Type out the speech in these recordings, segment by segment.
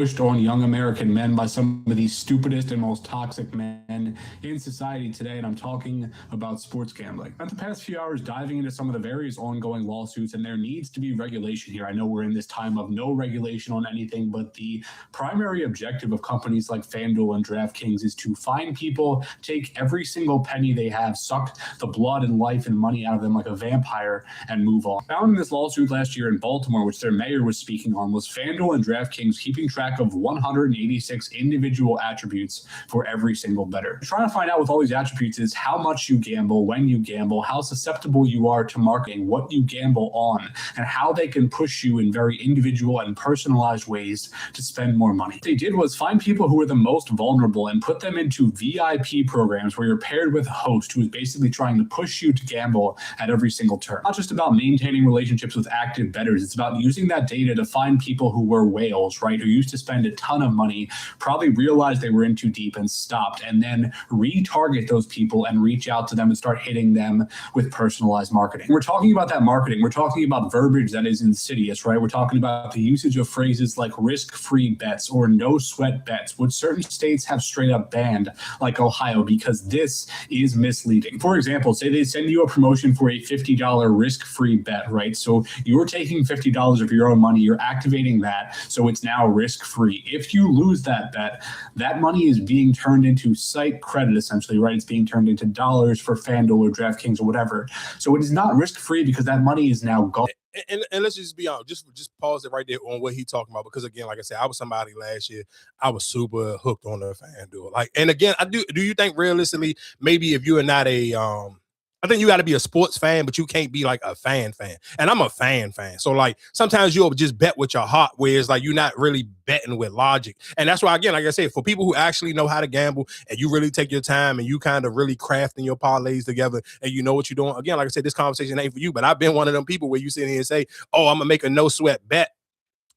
pushed on young American men by some of the stupidest and most toxic men in society today, and I'm talking about sports gambling. Spent the past few hours diving into some of the various ongoing lawsuits, and there needs to be regulation here. I know we're in this time of no regulation on anything, but the primary objective of companies like FanDuel and DraftKings is to find people, take every single penny they have, suck the blood and life and money out of them like a vampire, and move on. Found in this lawsuit last year in Baltimore, which their mayor was speaking on, was FanDuel and DraftKings keeping track of 186 individual attributes for every single bettor. Trying to find out with all these attributes is how much you gamble, when you gamble, how susceptible you are to marketing, what you gamble on, and how they can push you in very individual and personalized ways to spend more money. What they did was find people who are the most vulnerable and put them into VIP programs where you're paired with a host who is basically trying to push you to gamble at every single turn. Not just about maintaining relationships with active bettors, it's about using that data to find people who were whales, right, who used to spend a ton of money, probably realized they were in too deep and stopped, and then retarget those people and reach out to them and start hitting them with personalized marketing. We're talking about that marketing. We're talking about verbiage that is insidious, right? We're talking about the usage of phrases like risk-free bets or no-sweat bets, which certain states have straight up banned, like Ohio, because this is misleading. For example, say they send you a promotion for a $50 risk-free bet, right? So you're taking $50 of your own money, you're activating that, so it's now risk-free. If you lose that bet, that money is being turned into site credit, essentially, right? It's being turned into dollars for FanDuel or DraftKings or whatever. So it is not risk-free because that money is now gone. And let's just be honest, just pause it right there on what he talking about, because again, like I said, I was somebody last year, I was super hooked on the FanDuel. Like, and again, do you think realistically, maybe if you are not a I think you got to be a sports fan, but you can't be like a fan. And I'm a fan. So like sometimes you'll just bet with your heart, whereas like you're not really betting with logic. And that's why, again, like I said, for people who actually know how to gamble and you really take your time and you kind of really crafting your parlays together and you know what you're doing. Again, like I said, this conversation ain't for you, but I've been one of them people where you sit here and say, oh, I'm gonna make a no sweat bet.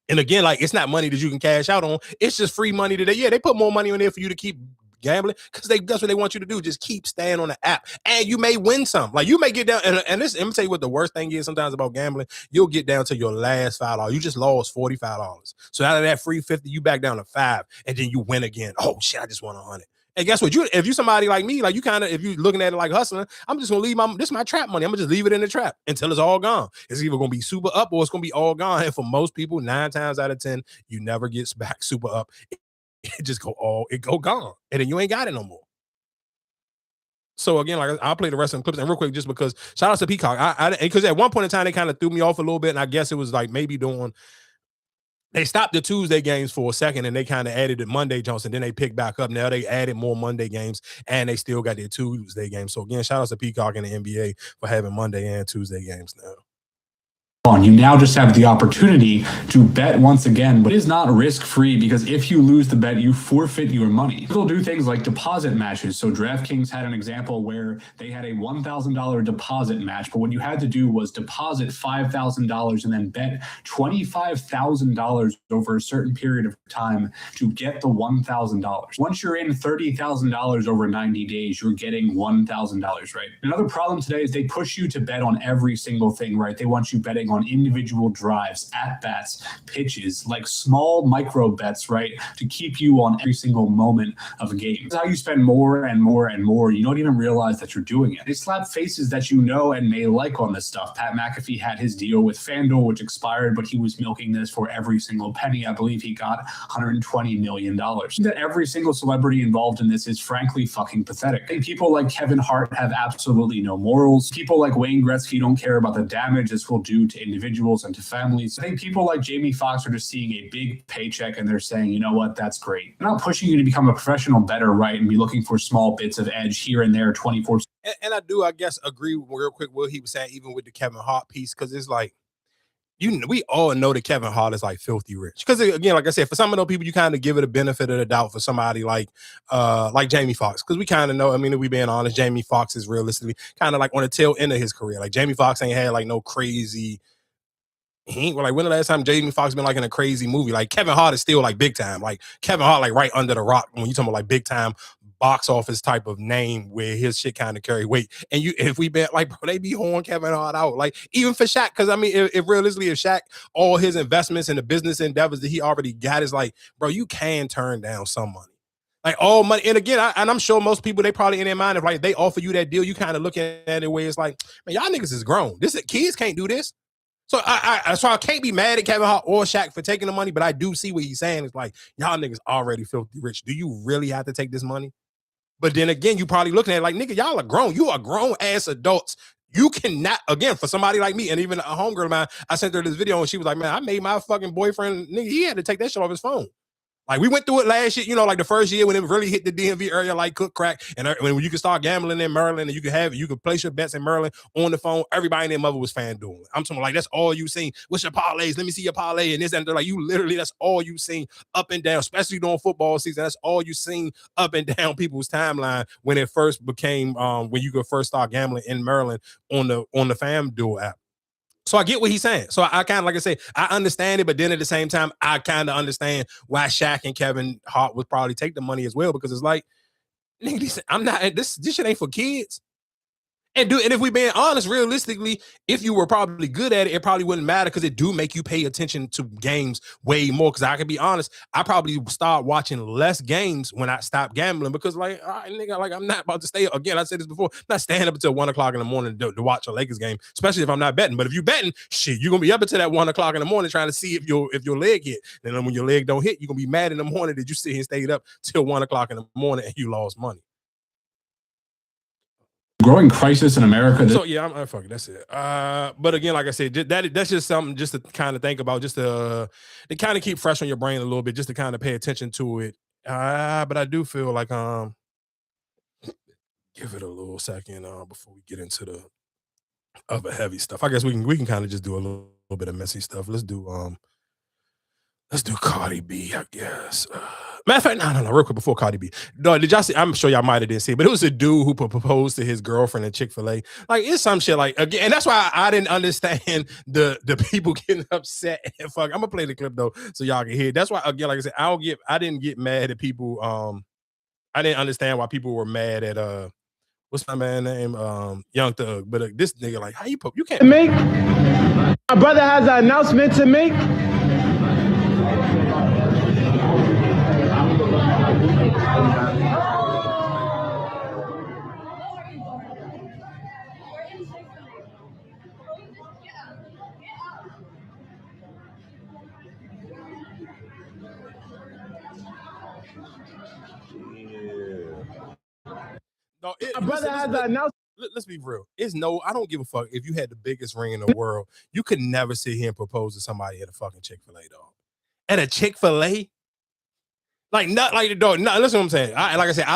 And again, like it's not money that you can cash out on. It's just free money today. Yeah, they put more money on there for you to keep gambling because that's what they want you to do. Just keep staying on the app, and you may win some. Like you may get down, and this. Let me tell you what the worst thing is. Sometimes about gambling, you'll get down to your last $5. You just lost $45. So out of that free 50, you back down to $5, and then you win again. Oh shit, I just won 100. And guess what? If you somebody like me, like you kind of, if you looking at it like hustling, I'm just gonna leave this is my trap money. I'm gonna just leave it in the trap until it's all gone. It's either gonna be super up or it's gonna be all gone. And for most people, 9 times out of 10, you never get back super up. It just go gone, and then you ain't got it no more. So again, like I'll play the rest of the clips, and real quick, just because shout out to Peacock, because at one point in time they kind of threw me off a little bit, and I guess it was like maybe they stopped the Tuesday games for a second and they kind of added the Monday jumps, and then they picked back up. Now they added more Monday games and they still got their Tuesday games. So again, shout out to Peacock and the NBA for having Monday and Tuesday games now. You now just have the opportunity to bet once again, but it is not risk-free because if you lose the bet, you forfeit your money. They'll do things like deposit matches. So DraftKings had an example where they had a $1,000 deposit match, but what you had to do was deposit $5,000 and then bet $25,000 over a certain period of time to get the $1,000. Once you're in $30,000 over 90 days, you're getting $1,000, right? Another problem today is they push you to bet on every single thing, right? They want you betting on individual drives, at-bats, pitches, like small micro bets, right, to keep you on every single moment of a game. This is how you spend more and more and more. You don't even realize that you're doing it. They slap faces that you know and may like on this stuff. Pat McAfee had his deal with FanDuel, which expired, but he was milking this for every single penny. I believe he got $120 million. That every single celebrity involved in this is frankly fucking pathetic. I think people like Kevin Hart have absolutely no morals. People like Wayne Gretzky don't care about the damage this will do to individuals and to families. I think people like Jamie Foxx are just seeing a big paycheck and they're saying, you know what, that's great. I'm not pushing you to become a professional bettor, right, and be looking for small bits of edge here and there 24. And I do, I guess, agree real quick what he was saying, even with the Kevin Hart piece, because it's like, we all know that Kevin Hart is like filthy rich. Because again, like I said, for some of those people, you kind of give it a benefit of the doubt for somebody like Jamie Foxx. Because we kind of know, I mean, if we being honest, Jamie Foxx is realistically kind of like on the tail end of his career. Like Jamie Foxx ain't had like no crazy. He ain't like, when the last time Jamie Foxx been like in a crazy movie? Like Kevin Hart is still like big time. Like Kevin Hart, like right under the rock when you talking about like big time box office type of name where his shit kind of carry weight. And if we bet like, bro, they be horn Kevin Hart out. Like even for Shaq, because I mean, if realistically, if Shaq, all his investments and the business endeavors that he already got is like, bro, you can turn down some money. Like all money, and again, I'm sure most people, they probably in their mind, if like they offer you that deal, you kind of look at it where it's like, man, y'all niggas is grown. Kids can't do this. So I can't be mad at Kevin Hart or Shaq for taking the money, but I do see what he's saying. It's like, y'all niggas already filthy rich. Do you really have to take this money? But then again, you probably looking at it like, nigga, y'all are grown. You are grown ass adults. You cannot, again, for somebody like me, and even a homegirl of mine, I sent her this video and she was like, man, I made my fucking boyfriend, nigga, he had to take that shit off his phone. Like we went through it last year, like the first year when it really hit the DMV area like cook crack, and when you could start gambling in Maryland and you could place your bets in Maryland on the phone. Everybody and their mother was FanDuel. I'm talking like that's all you seen. What's your parlays? Let me see your parlay and this and they're like you literally that's all you seen up and down, especially during football season. That's all you seen up and down people's timeline when it first became when you could first start gambling in Maryland on the FanDuel app. So I get what he's saying. So I kind of, like I say, I understand it, but then at the same time, I kind of understand why Shaq and Kevin Hart would probably take the money as well, because it's like, nigga, I'm not, this shit ain't for kids. And if we being honest, realistically, if you were probably good at it, it probably wouldn't matter because it do make you pay attention to games way more. Because I can be honest, I probably start watching less games when I stop gambling because, like, all right, nigga, like I'm not about to stay. Again, I said this before, I'm not staying up until 1 o'clock in the morning to watch a Lakers game, especially if I'm not betting. But if you betting, shit, you're gonna be up until that 1 o'clock in the morning trying to see if your leg hit. And then when your leg don't hit, you're gonna be mad in the morning that you sit here and stayed up till 1 o'clock in the morning and you lost money. Growing crisis in America. So yeah, I'm fucking. That's it. But again, like I said, that's just something just to kind of think about, just to kind of keep fresh on your brain a little bit, just to kind of pay attention to it. But I do feel like give it a little second before we get into the other heavy stuff. I guess we can kind of just do a little bit of messy stuff. Let's do Cardi B, I guess. Matter of fact, no, real quick before Cardi B. No, did y'all see? I'm sure y'all might have didn't see it, but it was a dude who proposed to his girlfriend at Chick-fil-A. Like, it's some shit like, again, and that's why I didn't understand the people getting upset. And fuck, I'm gonna play the clip though so y'all can hear it. That's why, again, like I said, I didn't get mad at people. I didn't understand why people were mad at what's my man name? Young Thug. But this nigga, like, how you can't make? My brother has an announcement to make. No, my brother has an announcement. Let's be real. I don't give a fuck if you had the biggest ring in the world. You could never sit here and propose to somebody at a fucking Chick-fil-A, dog. At a Chick-fil-A? Like, not like the dog. No, listen what I'm saying. Like I said,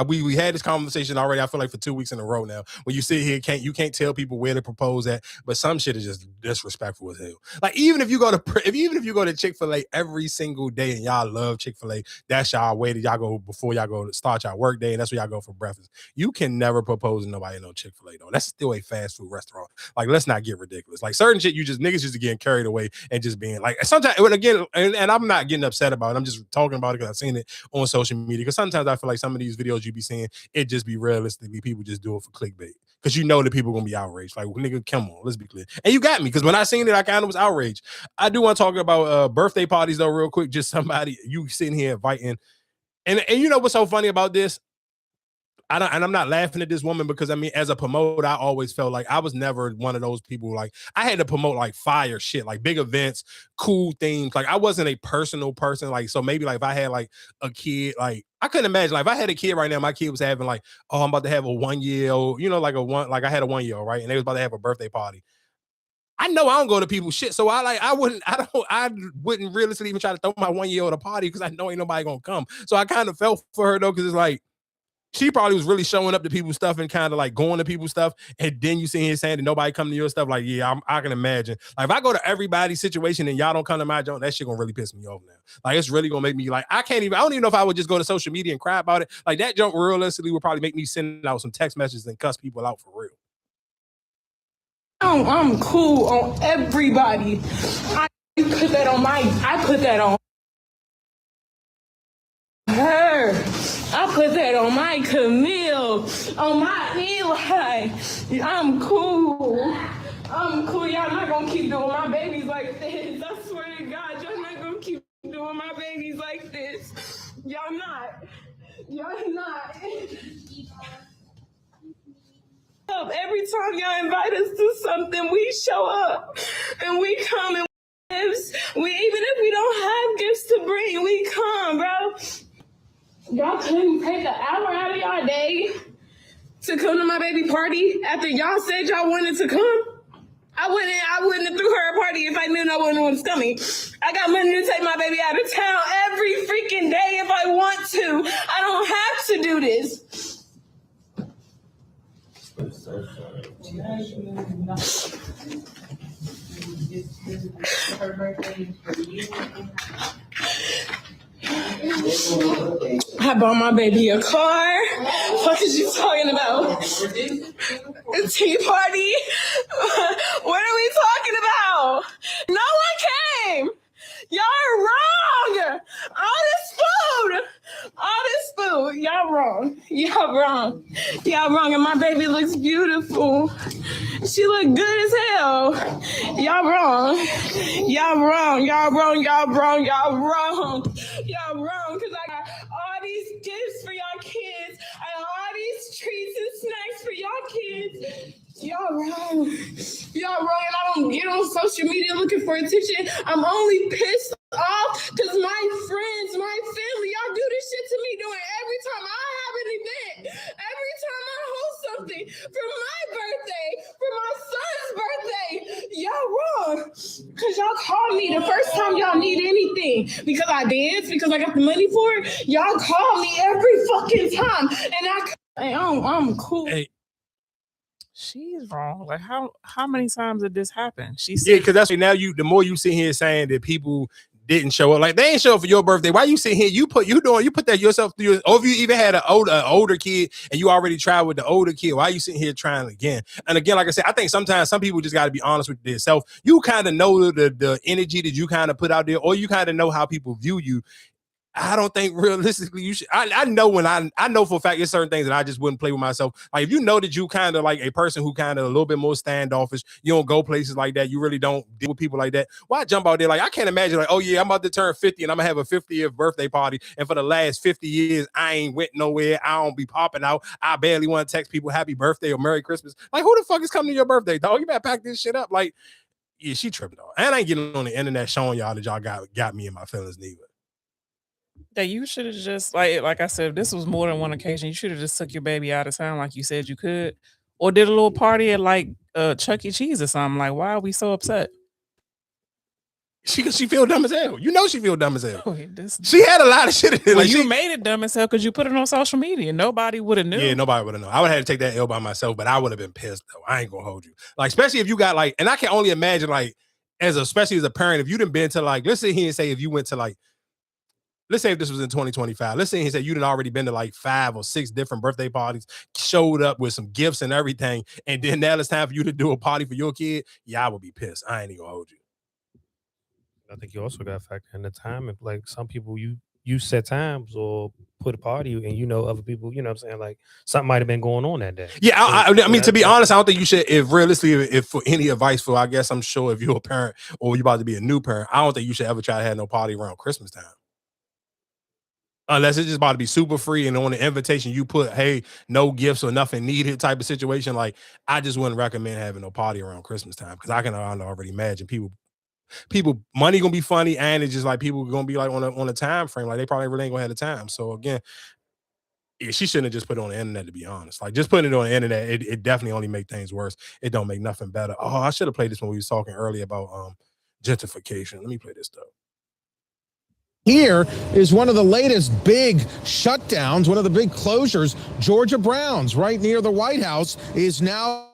we had this conversation already. I feel like for 2 weeks in a row now. When you sit here, you can't tell people where to propose at, but some shit is just disrespectful as hell. Like, even if you go to Chick-fil-A every single day and y'all love Chick-fil-A, that's y'all way that y'all go before y'all go to start y'all work day, and that's where y'all go for breakfast. You can never propose to nobody no Chick-fil-A though. That's still a fast food restaurant. Like, let's not get ridiculous. Like, certain shit, niggas just getting carried away and just being like, sometimes, again, and I'm not getting upset about it. I'm just talking about it because I've seen it on social media. Because sometimes I feel like some of these videos you be seeing, it just be realistically people just do it for clickbait. Because that people gonna be outraged. Like, nigga, come on, let's be clear. And you got me, because when I seen it, I kind of was outraged. I do want to talk about birthday parties though, real quick. Just somebody you sitting here inviting, and you know what's so funny about this? I'm not laughing at this woman because, I mean, as a promoter, I always felt like I was never one of those people. Like, I had to promote like fire shit, like big events, cool things. Like, I wasn't a personal person. Like, so maybe like if I had like a kid, like I couldn't imagine like if I had a kid right now, my kid was having like, oh, I'm about to have a 1-year-old, like I had a 1-year-old, right? And they was about to have a birthday party. I know I don't go to people's shit, so I wouldn't realistically even try to throw my 1-year-old a party because I know ain't nobody gonna come. So I kind of felt for her though, because it's like, she probably was really showing up to people's stuff and kind of like going to people's stuff. And then you see him saying that nobody come to your stuff. Like, yeah, I can imagine. Like, if I go to everybody's situation and y'all don't come to my joint, that shit gonna really piss me off now. Like, it's really gonna make me like, I don't even know if I would just go to social media and cry about it. Like, that joint realistically would probably make me send out some text messages and cuss people out for real. I'm cool on everybody. I put that on her. I put that on my Camille, on my Eli. I'm cool. I'm cool. Y'all not gonna keep doing my babies like this. I swear to God, y'all not gonna keep doing my babies like this. Y'all not. Y'all not. Every time y'all invite us to something, we show up and we come and gifts. Even if we don't have gifts to bring, we come, bro. Y'all couldn't take an hour out of y'all day to come to my baby party after y'all said y'all wanted to come. I wouldn't have threw her a party if I knew no one was coming. I got money to take my baby out of town every freaking day if I want to. I don't have to do this. I bought my baby a car. What is you talking about? A tea party? What are we talking about? No one came. Y'all are wrong. All this food. Y'all wrong. Y'all wrong. And my baby looks beautiful. She look good as hell. Y'all wrong. Because I got all these gifts for y'all kids. I got all these treats and snacks for y'all kids. Y'all wrong. And I don't get on social media looking for attention. I'm only pissed off because my friends, my family, y'all do this shit to me doing every time I have an event. Every time I host something for my birthday, for my son's birthday. Y'all wrong. Because y'all call me the first time y'all need anything. Because I dance, because I got the money for it. Y'all call me every fucking time. And I'm cool. Hey. She's wrong. Like how many times did this happen? Because that's now the more you sit here saying that people didn't show up, like they ain't show up for your birthday. Why you sit here? You put that yourself through. Or if you even had an older kid and you already tried with the older kid, why are you sitting here trying again? And again, like I said, I think sometimes some people just got to be honest with themselves. You kind of know the energy that you kind of put out there, or you kind of know how people view you. I don't think realistically you should. I know I know for a fact there's certain things that I just wouldn't play with myself. Like if you know that you kind of like a person who kind of a little bit more standoffish, you don't go places like that, you really don't deal with people like that. Why jump out there? Like I can't imagine like, oh yeah, I'm about to turn 50 and I'm gonna have a 50th birthday party. And for the last 50 years, I ain't went nowhere. I don't be popping out. I barely want to text people happy birthday or Merry Christmas. Like who the fuck is coming to your birthday, dog? You better pack this shit up. Like, yeah, she tripping dog. And I ain't getting on the internet showing y'all that y'all got me in my feelings neither. That you should have just like I said, if this was more than one occasion, you should have just took your baby out of town like you said you could, or did a little party at like Chuck E. Cheese or something. Like, why are we so upset? She feel dumb as hell. You know she feel dumb as hell. Oh, she had a lot of shit in it. Well, like you made it dumb as hell because you put it on social media. Nobody would have known. Yeah, nobody would have known. I would have had to take that L by myself, but I would have been pissed though. I ain't gonna hold you. Like, especially if you got like, and I can only imagine like, especially as a parent, if you done been to like, let's sit here and say if you went to like, let's say if this was in 2025, let's say he said you done already been to like 5 or 6 different birthday parties, showed up with some gifts and everything, and then now it's time for you to do a party for your kid. Yeah, I would be pissed. I ain't even gonna hold you. I think you also got to factor in the time. If like some people you set times or put a party and you know other people, you know what I'm saying? Like something might have been going on that day. Yeah, I mean, to be honest, I don't think you should, if realistically, if for any advice for, I guess I'm sure if you're a parent or you're about to be a new parent, I don't think you should ever try to have no party around Christmas time. Unless it's just about to be super free and on the invitation you put, hey, no gifts or nothing needed type of situation. Like, I just wouldn't recommend having no party around Christmas time because I can already imagine people money gonna be funny, and it's just like people gonna be like on a time frame, like they probably really ain't gonna have the time. So again, yeah, she shouldn't have just put it on the internet, to be honest. Like just putting it on the internet, it definitely only make things worse. It don't make nothing better. Oh, I should have played this when we was talking earlier about gentrification. Let me play this though. Here is one of the latest big shutdowns, one of the big closures. Georgia Browns, right near the White House, is now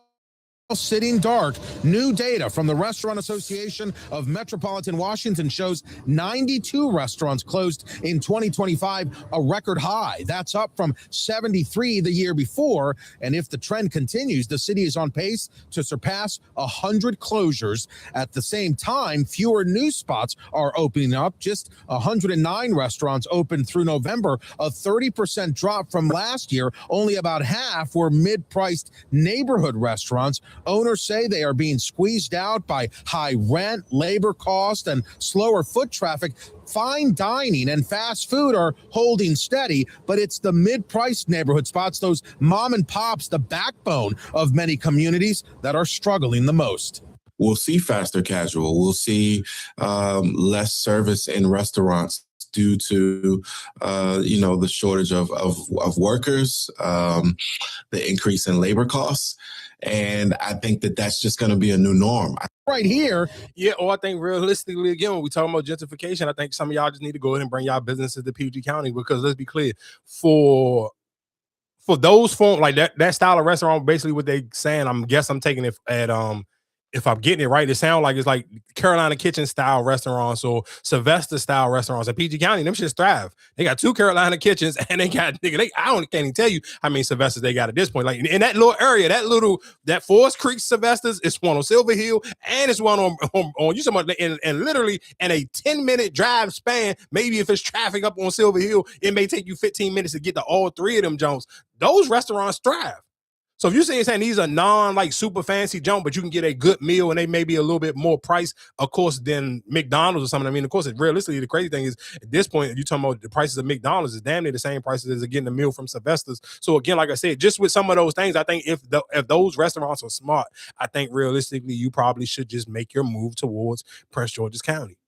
sitting dark. New data from the Restaurant Association of Metropolitan Washington shows 92 restaurants closed in 2025, a record high. That's up from 73 the year before. And if the trend continues, the city is on pace to surpass 100 closures. At the same time, fewer new spots are opening up. Just 109 restaurants opened through November, a 30% drop from last year. Only about half were mid-priced neighborhood restaurants. Owners say they are being squeezed out by high rent, labor cost, and slower foot traffic. Fine dining and fast food are holding steady, but it's the mid-priced neighborhood spots, those mom and pops, the backbone of many communities, that are struggling the most. We'll see faster casual. We'll see less service in restaurants due to, the shortage of workers, the increase in labor costs. And I think that that's just going to be a new norm. Right here. Yeah, or I think realistically, again, when we talking about gentrification, I think some of y'all just need to go ahead and bring y'all businesses to PG County, because let's be clear, for those form like that style of restaurant, basically what they saying, I'm taking it at if I'm getting it right, it sounds like it's like Carolina Kitchen style restaurants or Sylvester style restaurants in PG County. Them shits thrive. They got 2 Carolina Kitchens, and they got can't even tell you how many Sylvesters they got at this point. Like in that little area, that Forest Creek Sylvesters, it's one on Silver Hill, and it's one on you talking and literally in a 10-minute drive span. Maybe if it's traffic up on Silver Hill, it may take you 15 minutes to get to all 3 of them Jones. Those restaurants thrive. So if you're saying these are non super fancy junk, but you can get a good meal and they may be a little bit more price, of course, than McDonald's or something. I mean, of course, realistically, the crazy thing is at this point, you're talking about the prices of McDonald's is damn near the same prices as getting a meal from Sylvester's. So again, like I said, just with some of those things, I think if those restaurants are smart, I think realistically, you probably should just make your move towards Prince George's County.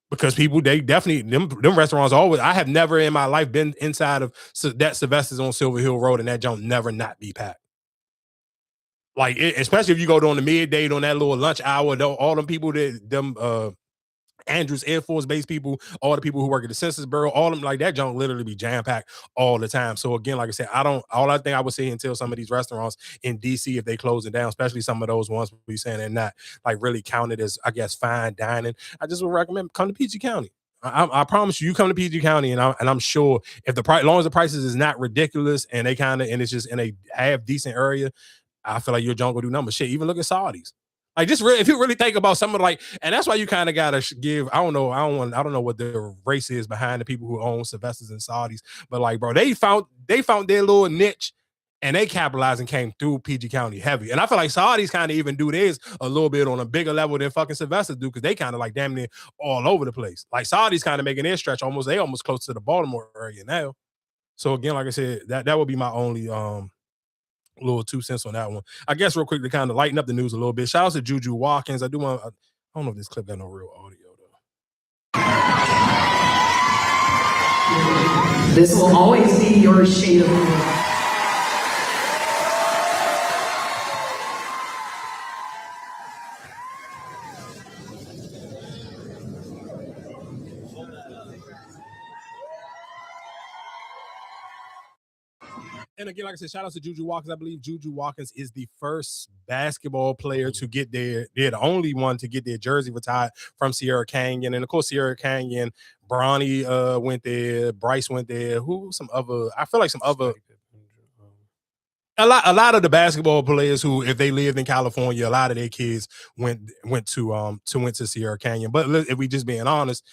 Because people, they definitely, them restaurants always, I have never in my life been inside of that Sylvester's on Silver Hill Road and that junk never not be packed. Like, especially if you go on the midday, on that little lunch hour, all them people Andrews Air Force Base people, all the people who work at the Census Bureau, all of them, like that junk literally be jam-packed all the time. So again, like I said, all I think I would say until some of these restaurants in DC, if they close it down, especially some of those ones we saying they're not like really counted as, I guess, fine dining, I just would recommend come to PG County. I promise you come to PG County, and I'm sure if the price, as long as the prices is not ridiculous and and it's just in a half decent area, I feel like your junk will do numbers. Shit, even look at Saudis. Like, just if you really think about some of and that's why you kind of gotta give. I don't know what the race is behind the people who own Sylvester's and Saudis, but like, bro, they found their little niche, and they capitalized and came through PG County heavy. And I feel like Saudis kind of even do theirs a little bit on a bigger level than fucking Sylvester's do, because they kind of like damn near all over the place. Like Saudis kind of making their stretch almost close to the Baltimore area now. So again, like I said, that would be my only little 2 cents on that one. I guess real quick to kind of lighten up the news a little bit. Shout out to Juju Watkins. I don't know if this clip got no real audio though. This will always be your shade of blue. And again, like I said, shout out to Juju Watkins. I believe Juju Watkins is the first basketball player to get they're the only one to get their jersey retired from Sierra Canyon. And of course, Sierra Canyon, Bronny went there, Bryce went there. I feel like some other. A lot of the basketball players who, if they lived in California, a lot of their kids went to Sierra Canyon. But if we just being honest,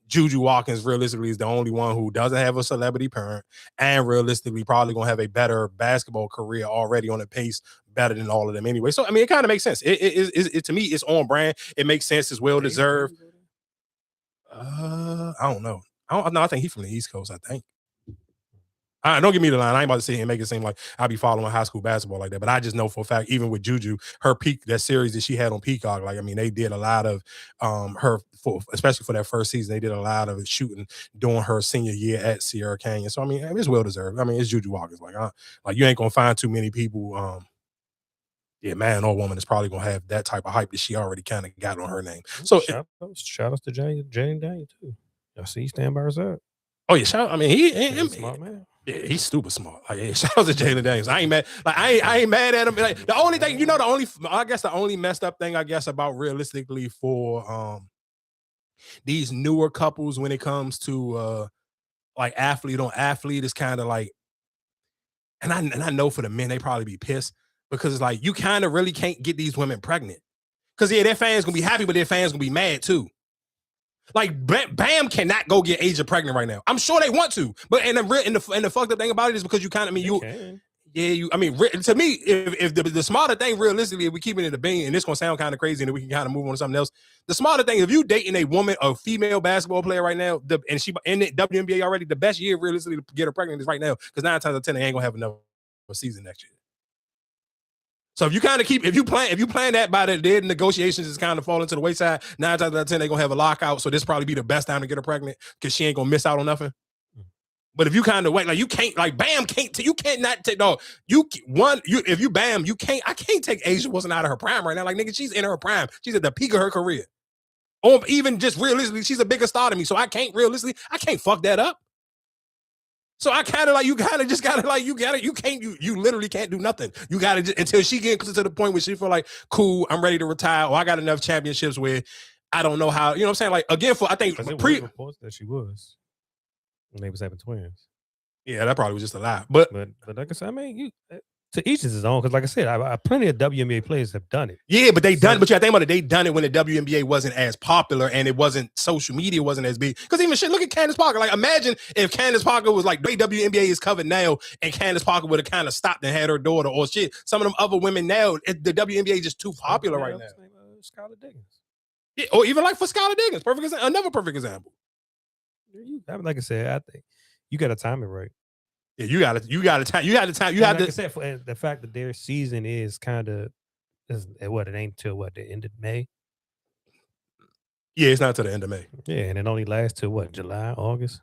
Juju Watkins realistically is the only one who doesn't have a celebrity parent, and realistically probably gonna have a better basketball career already on a pace better than all of them anyway. So I mean, it kind of makes sense. It to me, it's on brand. It makes sense. It's well deserved. I don't know. I think he's from the East Coast. I think. Don't give me the line. I ain't about to sit here and make it seem like I'll be following high school basketball like that. But I just know for a fact, even with Juju, her that series that she had on Peacock, like, I mean, they did a lot of especially for that first season, they did a lot of shooting during her senior year at Sierra Canyon. So I mean, it's well deserved. I mean, it's Juju Watkins. Like you ain't gonna find too many people. Man or woman is probably gonna have that type of hype that she already kind of got on her name. So shout out to Jane Daniel too. Y'all see, stand by her side. Oh yeah, shout. I mean, smart man. Yeah, he's stupid smart. Like, yeah, shout out to Jalen Daniels. I ain't mad. Like, I ain't mad at him. Like, the only thing, the only messed up thing, about realistically for these newer couples when it comes to like athlete on athlete is kind of like, and I know for the men, they probably be pissed because it's like you kind of really can't get these women pregnant. Because their fans gonna be happy, but their fans gonna be mad too. Like Bam cannot go get Asia pregnant right now. I'm sure they want to, but and the fucked up thing about it is because you kind of to me, if the smarter thing realistically, if we keep it in the bean, and this gonna sound kind of crazy, and we can kind of move on to something else. The smarter thing, if you dating a female basketball player right now, and she in the WNBA already, the best year realistically to get her pregnant is right now, because 9 times out of 10 they ain't gonna have another season next year. So if you kind of if you plan that by the negotiations is kind of falling to the wayside, 9 times out of 10 they're gonna have a lockout. So this probably be the best time to get her pregnant because she ain't gonna miss out on nothing. But if you kind of wait, like you can't, like Bam can't, you can't not take if you Bam, you can't. I can't take Asia Wilson out of her prime right now. Like nigga, she's in her prime. She's at the peak of her career. Or even just realistically, she's a bigger star than me. So I can't fuck that up. So I kind of like, you literally can't do nothing. You gotta until she gets to the point where she feel like, cool, I'm ready to retire, or I got enough championships where I don't know how, you know what I'm saying? Like again, I think reports that she was when they was having twins. Yeah, that probably was just a lie. But like I said, I mean, to each is his own. Because like I said, plenty of WNBA players have done it. Yeah, but but you gotta think about it. They done it when the WNBA wasn't as popular and it wasn't, social media wasn't as big. Because even shit, look at Candace Parker. Like imagine if Candace Parker was like the way WNBA is covered now, and Candace Parker would have kind of stopped and had her daughter or shit. Some of them other women now, the WNBA is just too popular right now. Skylar Diggins. Yeah, or even like for Skylar Diggins, another perfect example. Like I said, I think you got to time it right. Yeah, you got to. Like I said, for the fact that their season is kind of it ain't till the end of May. Yeah, it's not till the end of May. Yeah, and it only lasts till July, August.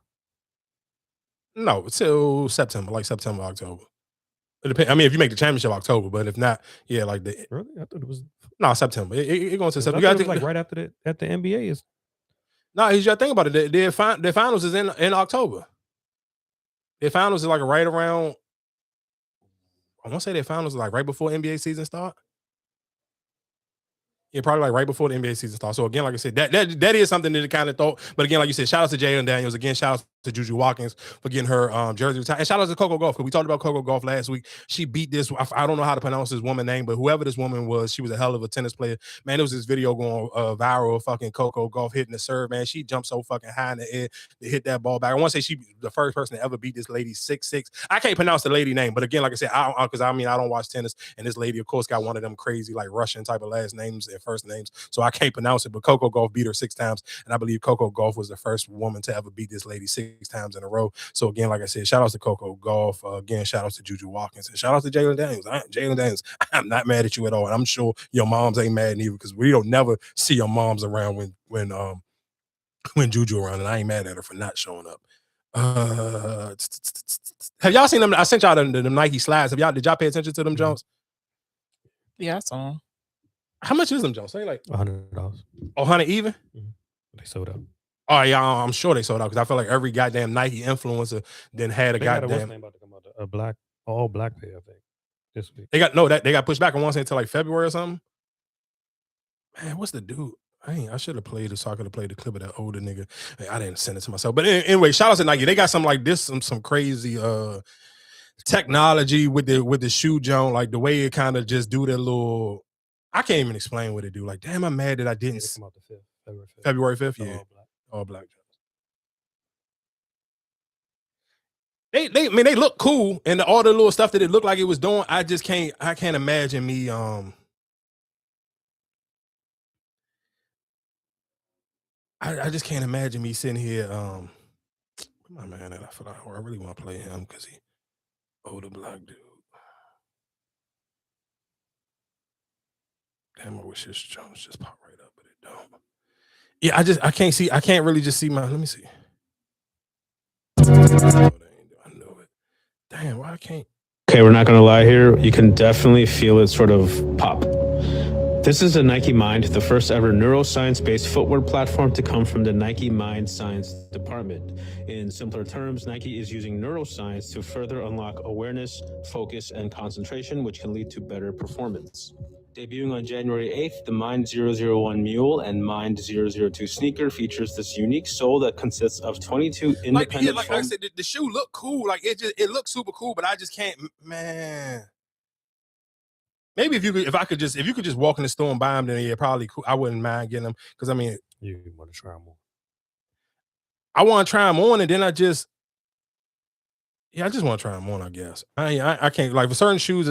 No, till September, October. It depends. I mean, if you make the championship October, but if not, yeah, like really, I thought it was September. It going to September. You got to think like right after that at the NBA is. No, you got to think about it. Their finals is in October. Their finals is like right around. I want to say their finals is like right before NBA season start. Yeah, probably like right before the NBA season starts. So again, like I said, that is something that I kind of thought. But again, like you said, shout out to Jalen Daniels. Again, shout out to Juju Watkins for getting her jersey retired. And shout out to Coco Gauff, because we talked about Coco Gauff last week. She beat this. I don't know how to pronounce this woman's name, but whoever this woman was, she was a hell of a tennis player. Man, there was this video going viral of fucking Coco Gauff hitting the serve. Man, she jumped so fucking high in the air to hit that ball back. I want to say she the first person to ever beat this lady 6'6". I can't pronounce the lady name, but again, like I said, I don't watch tennis, and this lady, of course, got one of them crazy like Russian type of last names and first names. So I can't pronounce it, but Coco Gauff beat her 6 times, and I believe Coco Gauff was the first woman to ever beat this lady 6 times in a row. So again, like I said, shout out to Coco Gauff. Again, shout out to Juju Watkins, and shout out to Jalen Daniels. I'm not mad at you at all, and I'm sure your moms ain't mad neither, because we don't never see your moms around when Juju around, and I ain't mad at her for not showing up. Have y'all seen them? I sent y'all the Nike slides. Did y'all pay attention to them, Jones? Yeah, I saw them. How much is them, Jones? Say like $100. Oh, 100 even? Mm-hmm. They sold out. Oh yeah, I'm sure they sold out, because I feel like every goddamn Nike influencer then had a goddamn about to come out, a all black pair, I think, this week. They got pushed back. I want to say until like February or something. Man, what's the dude? I should have played it so I could have played the clip of that older nigga. I didn't send it to myself. But anyway, shout out to Nike. They got some like this, some crazy technology with the shoe joint, like the way it kind of just do that little. I can't even explain what it do. Like, damn, I'm mad that I didn't. Come out the 5th, February 5th, yeah. All black. They look cool, and all the little stuff that it looked like it was doing. I can't imagine me. I just can't imagine me sitting here. My man, I feel like I really want to play him because he older black dude. Damn, I wish his Jones just pop right up, but it don't. Yeah, I can't really just see my. Let me see. I know it. Damn, why I can't? Okay, we're not gonna lie here. You can definitely feel it sort of pop. This is the Nike Mind, the first ever neuroscience-based footwear platform to come from the Nike Mind Science Department. In simpler terms, Nike is using neuroscience to further unlock awareness, focus, and concentration, which can lead to better performance. Debuting on January 8th, the Mind 001 Mule and Mind 002 sneaker features this unique sole that consists of 22 independent like I said, the shoe look cool. Like it looks super cool, but I just can't, man. Maybe if you could just walk in the store and buy them, then yeah, probably cool. I wouldn't mind getting them because I mean, You want to try them on? I want to try them on, and then I just want to try them on. I guess I can't, like, for certain shoes.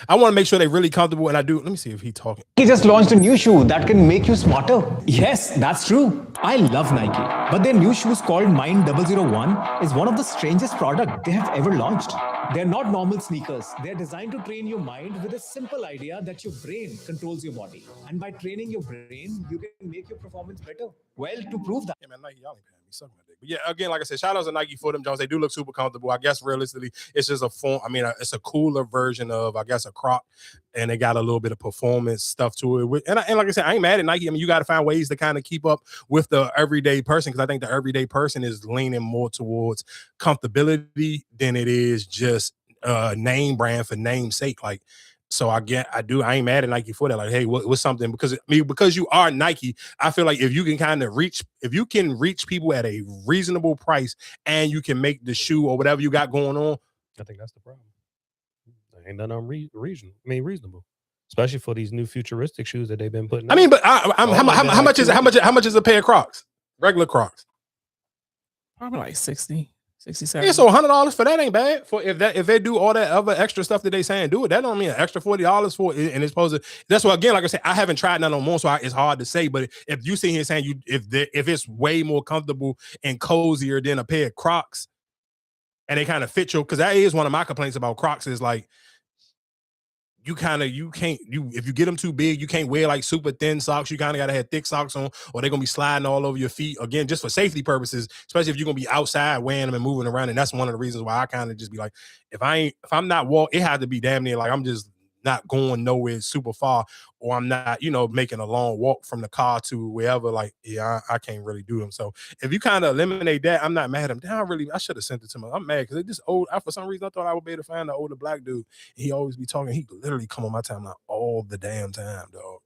I want to make sure they're really comfortable, and I do. Let me see if he's talking. He just launched a new shoe that can make you smarter. Yes, that's true. I love Nike, but their new shoes called Mind 001 is one of the strangest products they have ever launched. They're not normal sneakers. They're designed to train your mind with a simple idea that your brain controls your body. And by training your brain, you can make your performance better. Well, to prove that. Yeah, man, Nike, y'all ain't paying me. Suck my dick. But yeah, again, like I said, shout out to Nike for them, Jones. They do look super comfortable. I guess realistically, it's just a form. I mean, it's a cooler version of, I guess, a Croc, and they got a little bit of performance stuff to it. And like I said, I ain't mad at Nike. I mean, you got to find ways to kind of keep up with the everyday person, because I think the everyday person is leaning more towards comfortability than it is just name brand for name's sake. Like, so I ain't mad at Nike for that. Like, hey, what's something? Because you are Nike, I feel like if you can reach people at a reasonable price and you can make the shoe or whatever you got going on, I think that's the problem. There ain't nothing reasonable, especially for these new futuristic shoes that they've been putting. I mean, but how much is a pair of Crocs? Regular Crocs? Probably like 60. 67. Yeah, so $100 for that ain't bad. For if they do all that other extra stuff that they saying do it, that don't mean an extra $40 for it. And it's supposed to. That's why, again, like I said, I haven't tried none no more, so it's hard to say. But if you sit here saying if it's way more comfortable and cozier than a pair of Crocs, and they kind of fit you, because that is one of my complaints about Crocs is like, if you get them too big, you can't wear like super thin socks. You kind of got to have thick socks on, or they're going to be sliding all over your feet. Again, just for safety purposes, especially if you're going to be outside wearing them and moving around. And that's one of the reasons why I kind of just be like, if I'm not walking, it had to be damn near like I'm just not going nowhere super far, or I'm not, making a long walk from the car to wherever. Like, yeah, I can't really do them. So if you kind of eliminate that, I'm not mad at him. I should have sent it to him. I'm mad because this old. For some reason, I thought I would be able to find the older black dude. He always be talking. He literally come on my timeline all the damn time, dog.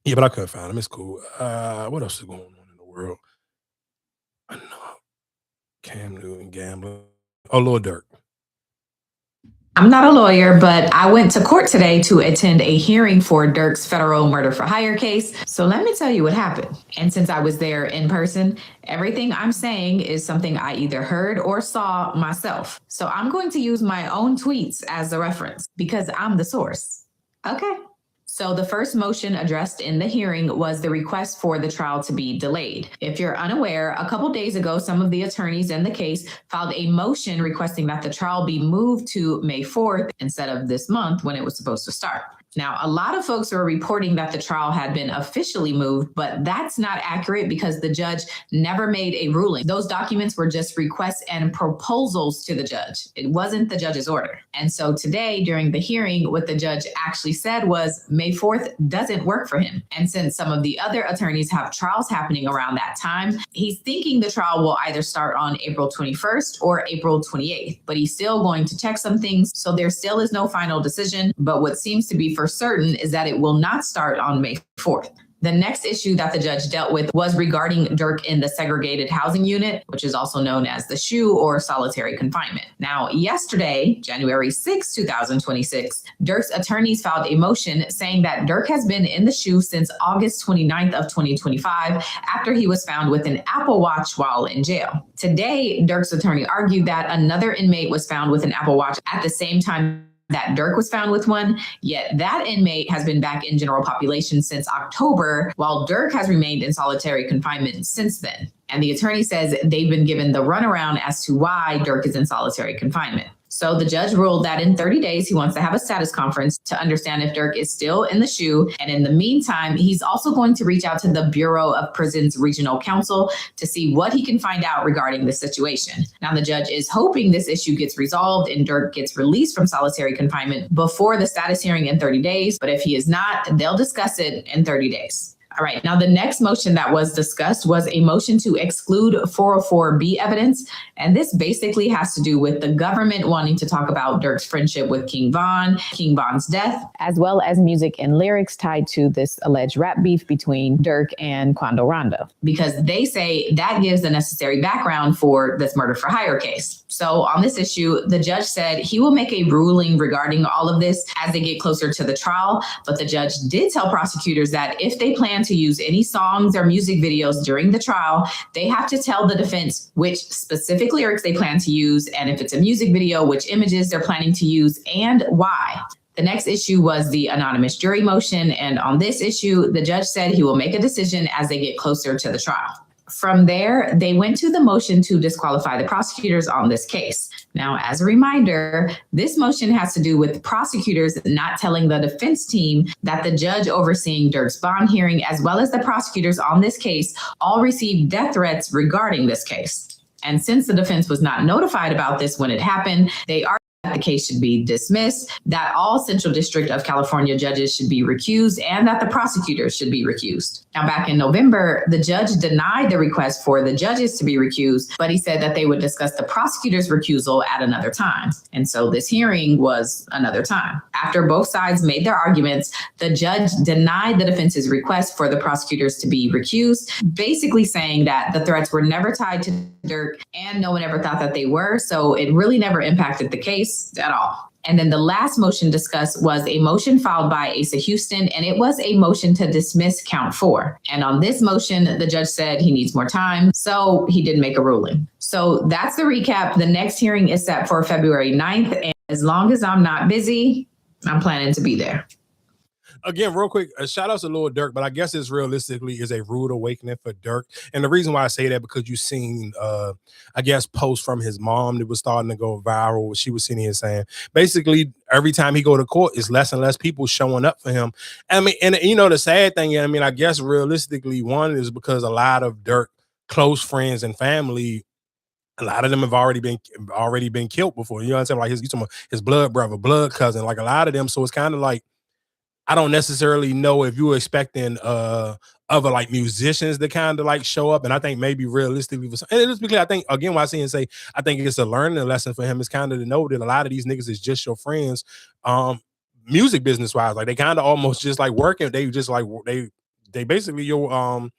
Yeah, but I couldn't find him. It's cool. What else is going on in the world? I know. Cam Newton gambling. Oh, Lil Durk. I'm not a lawyer, but I went to court today to attend a hearing for Durk's federal murder for hire case. So let me tell you what happened. And since I was there in person, everything I'm saying is something I either heard or saw myself. So I'm going to use my own tweets as a reference because I'm the source. Okay. So the first motion addressed in the hearing was the request for the trial to be delayed. If you're unaware, a couple days ago, some of the attorneys in the case filed a motion requesting that the trial be moved to May 4th instead of this month when it was supposed to start. Now, a lot of folks are reporting that the trial had been officially moved, but that's not accurate because the judge never made a ruling. Those documents were just requests and proposals to the judge. It wasn't the judge's order. And so today, during the hearing, what the judge actually said was May 4th doesn't work for him. And since some of the other attorneys have trials happening around that time, he's thinking the trial will either start on April 21st or April 28th. But he's still going to check some things, so there still is no final decision. But what seems to be for certain is that it will not start on May 4th. The next issue that the judge dealt with was regarding Durk in the segregated housing unit, which is also known as the SHU or solitary confinement. Now, yesterday, January 6, 2026, Durk's attorneys filed a motion saying that Durk has been in the SHU since August 29th of 2025 after he was found with an Apple Watch while in jail. Today, Durk's attorney argued that another inmate was found with an Apple Watch at the same time that Durk was found with one, yet that inmate has been back in general population since October, while Durk has remained in solitary confinement since then. And the attorney says they've been given the runaround as to why Durk is in solitary confinement. So the judge ruled that in 30 days, he wants to have a status conference to understand if Dirk is still in the shoe. And in the meantime, he's also going to reach out to the Bureau of Prisons Regional Counsel to see what he can find out regarding the situation. Now, the judge is hoping this issue gets resolved and Dirk gets released from solitary confinement before the status hearing in 30 days. But if he is not, they'll discuss it in 30 days. All right. Now, the next motion that was discussed was a motion to exclude 404B evidence. And this basically has to do with the government wanting to talk about Dirk's friendship with King Von's death, as well as music and lyrics tied to this alleged rap beef between Dirk and Quando Rondo, because they say that gives the necessary background for this murder for hire case. So on this issue, the judge said he will make a ruling regarding all of this as they get closer to the trial. But the judge did tell prosecutors that if they plan to use any songs or music videos during the trial, they have to tell the defense which specific lyrics they plan to use, and if it's a music video, which images they're planning to use and why. The next issue was the anonymous jury motion. And on this issue, the judge said he will make a decision as they get closer to the trial. From there, they went to the motion to disqualify the prosecutors on this case. Now, as a reminder, this motion has to do with prosecutors not telling the defense team that the judge overseeing Dirk's bond hearing, as well as the prosecutors on this case, all received death threats regarding this case. And since the defense was not notified about this when it happened, they are the case should be dismissed, that all Central District of California judges should be recused, and that the prosecutors should be recused. Now, back in November, the judge denied the request for the judges to be recused, but he said that they would discuss the prosecutor's recusal at another time. And so this hearing was another time. After both sides made their arguments, the judge denied the defense's request for the prosecutors to be recused, basically saying that the threats were never tied to Dirk and no one ever thought that they were. So it really never impacted the case at all. And then the last motion discussed was a motion filed by Asa Houston, and it was a motion to dismiss count 4. And on this motion, the judge said he needs more time, so he didn't make a ruling. So that's the recap. The next hearing is set for February 9th, and as long as I'm not busy, I'm planning to be there. Again, real quick, a shout out to Lil Durk, but I guess it's realistically is a rude awakening for Durk. And the reason why I say that, because you've seen, I guess, posts from his mom that was starting to go viral. She was sitting here saying, basically, every time he go to court, it's less and less people showing up for him. I mean, and you know, the sad thing, I mean, I guess realistically, one is because a lot of Durk close friends and family, a lot of them have already been killed before. You know what I'm saying? Like his blood brother, blood cousin, like a lot of them. So it's kind of like, I don't necessarily know if you were expecting other like musicians to kind of like show up. And I think maybe realistically, and it's because I think, again, why I see and say, I think it's a learning lesson for him is kind of to know that a lot of these niggas is just your friends, music business wise. Like they kind of almost just like working. They just like, they basically your,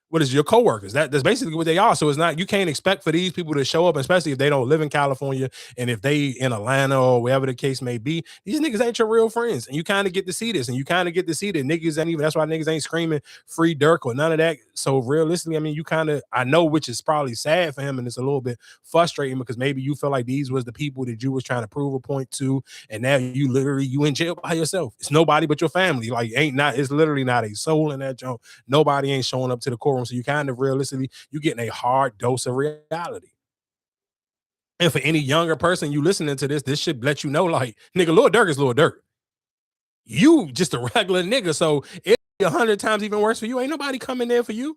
what is your coworkers? That's basically what they are. So it's not, you can't expect for these people to show up, especially if they don't live in California and if they in Atlanta or wherever the case may be. These niggas ain't your real friends, and you kind of get to see this, and you kind of get to see that niggas ain't even. That's why niggas ain't screaming free Dirk or none of that. So realistically, I mean, you kind of, I know, which is probably sad for him, and it's a little bit frustrating because maybe you feel like these was the people that you was trying to prove a point to, and now you literally you in jail by yourself. It's nobody but your family. Like it's literally not a soul in that joint. Nobody ain't showing up to the courtroom. So you kind of realistically, you're getting a hard dose of reality. And for any younger person you listening to this should let you know, like, nigga, Lil Durk is Lil Durk. You just a regular nigga. So it's 100 times even worse for you. Ain't nobody coming there for you.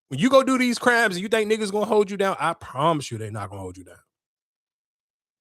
When you go do these crimes and you think niggas gonna hold you down, I promise you they're not gonna hold you down.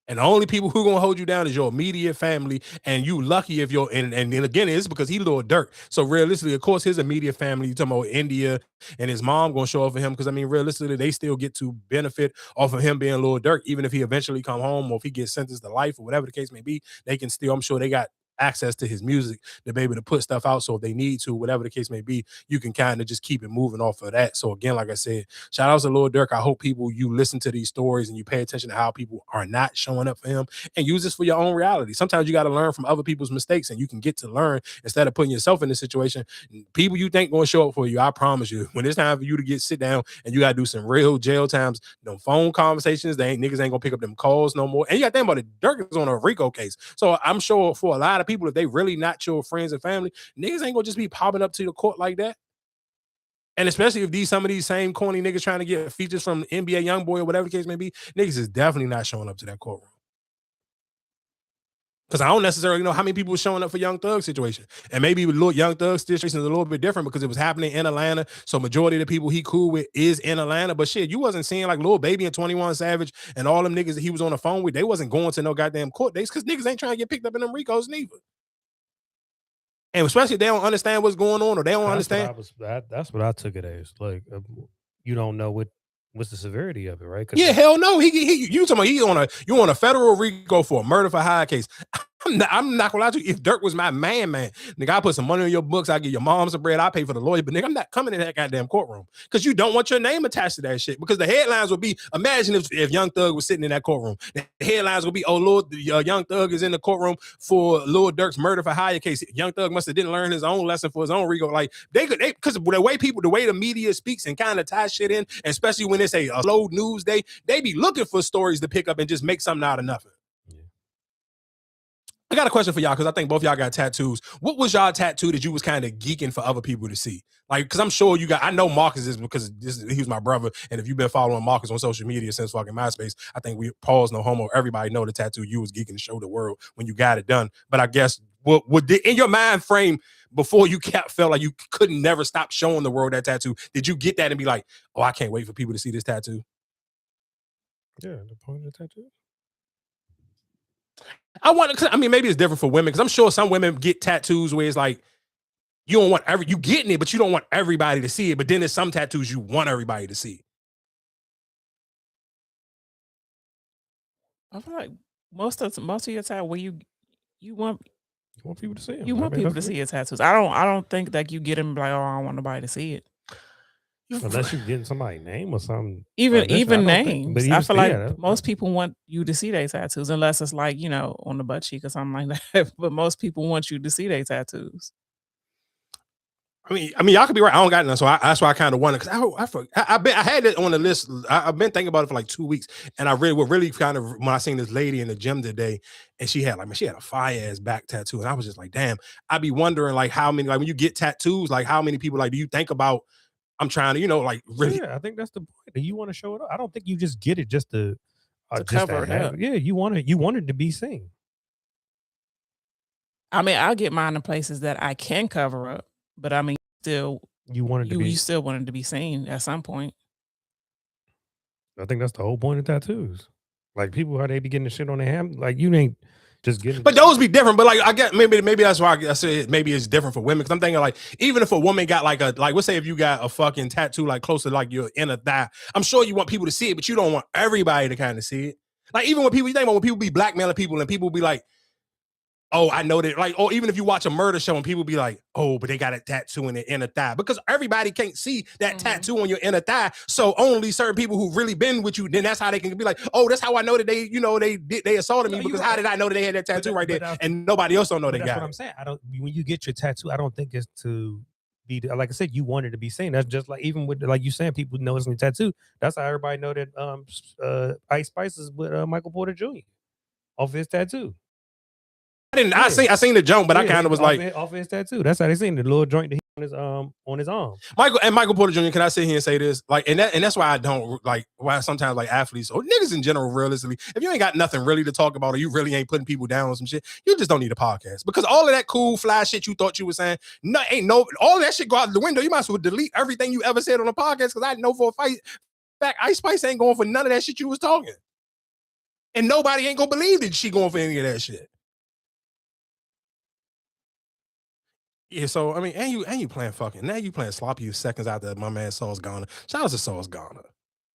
And the only people who gonna hold you down is your immediate family, and you lucky if you're and again, it's because he Lil Durk. So realistically, of course, his immediate family, you talking about India and his mom gonna show up for him, because I mean, realistically, they still get to benefit off of him being Lil Durk, even if he eventually come home or if he gets sentenced to life or whatever the case may be. They can still, I'm sure they got access to his music to be able to put stuff out. So if they need to, whatever the case may be, you can kind of just keep it moving off of that. So again, like I said, shout out to Lil Durk. I hope people, you listen to these stories and you pay attention to how people are not showing up for him, and use this for your own reality. Sometimes you got to learn from other people's mistakes, and you can get to learn instead of putting yourself in this situation. People you think going to show up for you, I promise you, when it's time for you to sit down and you got to do some real jail times, them phone conversations, niggas ain't gonna pick up them calls no more. And you got to think about it, Durk is on a RICO case. So I'm sure for a lot of people, if they really not your friends and family, niggas ain't gonna just be popping up to the court like that. And especially if some of these same corny niggas trying to get features from NBA YoungBoy or whatever the case may be, niggas is definitely not showing up to that courtroom. Because I don't necessarily know how many people were showing up for Young Thug situation. And maybe Young Thug's situation is a little bit different because it was happening in Atlanta. So majority of the people he cool with is in Atlanta. But shit, you wasn't seeing like Lil Baby and 21 Savage and all them niggas that he was on the phone with. They wasn't going to no goddamn court dates because niggas ain't trying to get picked up in them Ricos neither. And especially if they don't understand what's going on or they don't understand. That's what I took it as. Like, you don't know what's the severity of it, right? Yeah, hell no. You talking about you on a federal RICO for a murder for hire case. I'm not gonna lie to you. If Dirk was my man, nigga, I put some money on your books. I give your mom some bread. I pay for the lawyer, but nigga, I'm not coming in that goddamn courtroom because you don't want your name attached to that shit. Because the headlines would be, imagine if Young Thug was sitting in that courtroom. The headlines would be, oh Lord, Young Thug is in the courtroom for Lil Durk's murder for hire case. Young Thug must have didn't learn his own lesson for his own RICO. Like because the way the media speaks and kind of ties shit in, especially when it's a slow news day, they be looking for stories to pick up and just make something out of nothing. I got a question for y'all because I think both y'all got tattoos. What was y'all tattoo that you was kind of geeking for other people to see? Like, because I'm sure you got, I know Marcus is because he was my brother. And if you've been following Marcus on social media since fucking MySpace, I think we pause no homo. Everybody know the tattoo you was geeking to show the world when you got it done. But I guess what in your mind frame before you felt like you couldn't never stop showing the world that tattoo, did you get that and be like, oh, I can't wait for people to see this tattoo? Yeah, the point of the tattoo. I mean, maybe it's different for women because I'm sure some women get tattoos where it's like you don't want you getting it, but you don't want everybody to see it. But then there's some tattoos you want everybody to see. I feel like most of your time where you want people to see them. You want people to see your tattoos. I don't think that you get them like, oh, I don't want nobody to see it. Unless you're getting somebody's name or something. Even names. But I feel like most people want you to see their tattoos, unless it's like, on the butt cheek or something like that. But most people want you to see their tattoos. I mean, y'all could be right. I don't got none, so that's why I kind of wonder because I had it on the list. I've been thinking about it for like 2 weeks, and I really kind of when I seen this lady in the gym today, and she had a fire ass back tattoo, and I was just like, damn. I'd be wondering like how many, like when you get tattoos, like how many people like do you think about? I'm trying to, like really. Yeah, I think that's the point. That you want to show it up. I don't think you just get it just to cover it up. Yeah, you want it to be seen. I mean, I'll get mine in places that I can cover up, but I mean, still, you still want it to be seen at some point. I think that's the whole point of tattoos. Like people, how they be getting the shit on their hand, like you ain't just getting. But those be different. But like I get maybe that's why I said maybe it's different for women. Because I'm thinking like even if a woman got like let's say if you got a fucking tattoo like close to like your inner thigh, I'm sure you want people to see it, but you don't want everybody to kind of see it. Like even when people, you think about when people be blackmailing people and people be like, oh, I know that, like, or even if you watch a murder show and people be like, oh, but they got a tattoo in their inner thigh, because everybody can't see that tattoo on your inner thigh. So only certain people who really been with you, then that's how they can be like, oh, that's how I know that they assaulted me, because how did I know that they had that tattoo right there and nobody else don't know they got it? That's what I'm saying. When you get your tattoo, I don't think it's to be, like I said, you want it to be seen. That's just like, even with, like you saying, people noticing the tattoo. That's how everybody know that Ice Spice is with Michael Porter Jr. off his tattoo. I seen the joint, but I kind of was off his tattoo. That's how they seen the little joint that he on his arm. Michael Porter Jr. Can I sit here and say this? Like, and that's why I don't like why sometimes like athletes or niggas in general, realistically, if you ain't got nothing really to talk about or you really ain't putting people down on some shit, you just don't need a podcast, because all of that cool fly shit you thought you were saying, all of that shit go out the window. You might as well delete everything you ever said on a podcast, because I know for a fact Ice Spice ain't going for none of that shit you was talking, and nobody ain't gonna believe that she going for any of that shit. Yeah, so I mean, and you playing fucking, now you playing sloppy seconds after my man Sauce Ghana. Shout out to Sauce Ghana.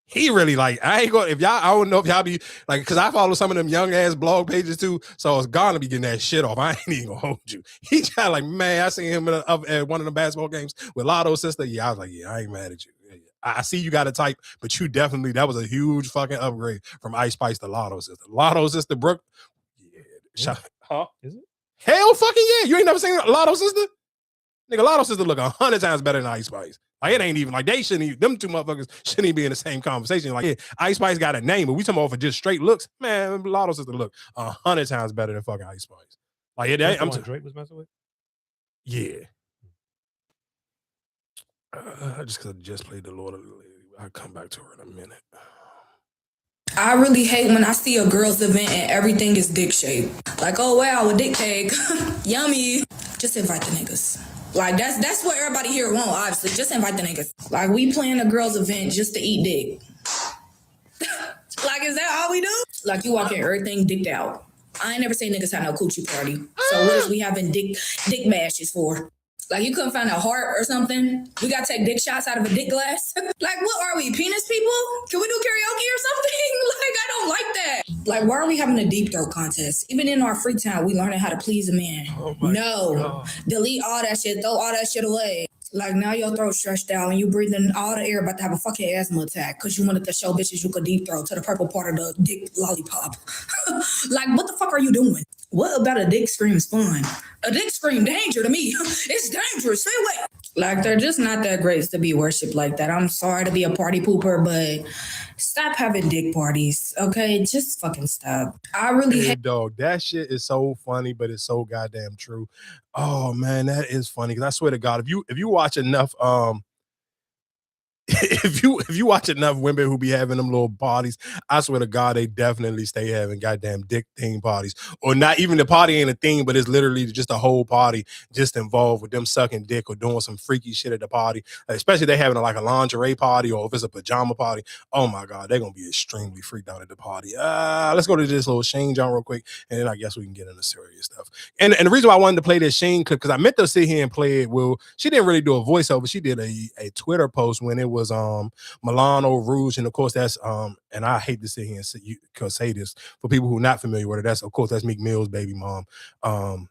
He really like, I ain't going, I don't know if y'all be like, because I follow some of them young ass blog pages too. So it's gonna be getting that shit off. I ain't even gonna hold you. He just like, man, I seen him at one of the basketball games with Lotto's sister. Yeah, I was like, yeah, I ain't mad at you. Yeah. I see you got a type, but you definitely, that was a huge fucking upgrade from Ice Spice to Lotto's sister. Lotto's sister, Brooke. Yeah. Huh? Is it? Hell fucking yeah. You ain't never seen Lotto's sister? Nigga, Lotto sister look 100 times better than Ice Spice. Like, it ain't even like they shouldn't even, them two motherfuckers shouldn't even be in the same conversation. Like, yeah, Ice Spice got a name, but we talking about for just straight looks. Man, Lotto sister look 100 times better than fucking Ice Spice. Like, I'm Drake was messing with. Yeah. Just because I just played the Lord of the Lady, I'll come back to her in a minute. I really hate when I see a girl's event and everything is dick shaped. Like, oh wow, a dick cake. Yummy. Just invite the niggas. Like, that's what everybody here want, obviously. Just invite the niggas. Like, we plan a girl's event just to eat dick. Like, is that all we do? Like, you walk in, everything dicked out. I ain't never seen niggas have no coochie party. So what is we having dick bashes for? Like, you couldn't find a heart or something? We gotta take dick shots out of a dick glass? Like, what are we, penis people? Can we do karaoke or something? Like, I don't like that. Like, why are we having a deep throat contest? Even in our free time, we learning how to please a man. God. Delete all that shit. Throw all that shit away. Like, now your throat stretched out and you breathing all the air, about to have a fucking asthma attack because you wanted to show bitches you could deep throat to the purple part of the dick lollipop. Like, what the fuck are you doing? What about a dick scream is fun? A dick scream danger to me. It's dangerous. Stay away. Like, they're just not that great to be worshipped like that. I'm sorry to be a party pooper, but stop having dick parties, okay? Just fucking stop. I really hate. Dog, that shit is so funny, but it's so goddamn true. Oh man, that is funny. Because I swear to God, if you watch enough if you watch enough women who be having them little parties, I swear to God, they definitely stay having goddamn dick theme parties. Or not even the party ain't a thing, but it's literally just a whole party just involved with them sucking dick or doing some freaky shit at the party. Especially if they having like a lingerie party or if it's a pajama party. Oh my God, they're gonna be extremely freaked out at the party. Let's go to this little Shane John real quick, and then I guess we can get into serious stuff. And the reason why I wanted to play this Shane, because I meant to sit here and play it. Well, she didn't really do a voiceover. She did a Twitter post when it was Milano Rouge, and of course that's and I hate to sit here and say this for people who are not familiar with her. That's, of course, that's Meek Mill's baby mom. And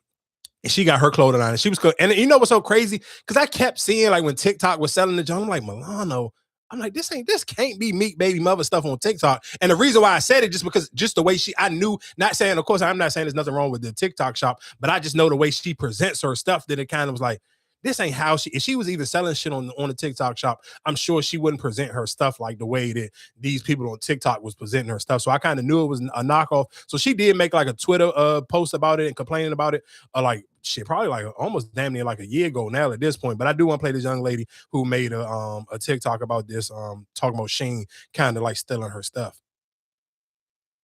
she got her clothing on, and she was cool. And you know what's so crazy? Because I kept seeing, like, when TikTok was selling the joint, I'm like, Milano. I'm like, this can't be Meek baby mother stuff on TikTok. And the reason why I said it, just the way I knew, not saying, of course, I'm not saying there's nothing wrong with the TikTok shop, but I just know the way she presents her stuff that it kind of was like, this ain't how if she was even selling shit on the TikTok shop, I'm sure she wouldn't present her stuff like the way that these people on TikTok was presenting her stuff. So I kind of knew it was a knockoff. So she did make like a Twitter post about it and complaining about it. Like shit, probably like almost damn near like a year ago now at this point. But I do want to play this young lady who made a TikTok about this, talking about Shane kind of like stealing her stuff.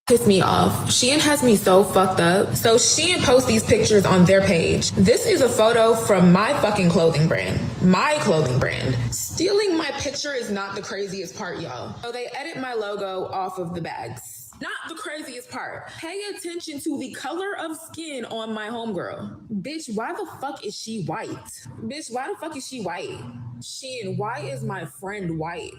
Piss me off. Shein has me so fucked up. So Shein posts these pictures on their page. This is a photo from my fucking clothing brand. My clothing brand. Stealing my picture is not the craziest part, y'all. So they edit my logo off of the bags. Not the craziest part. Pay attention to the color of skin on my homegirl. Bitch, why the fuck is she white? Bitch, why the fuck is she white? Shein, why is my friend white?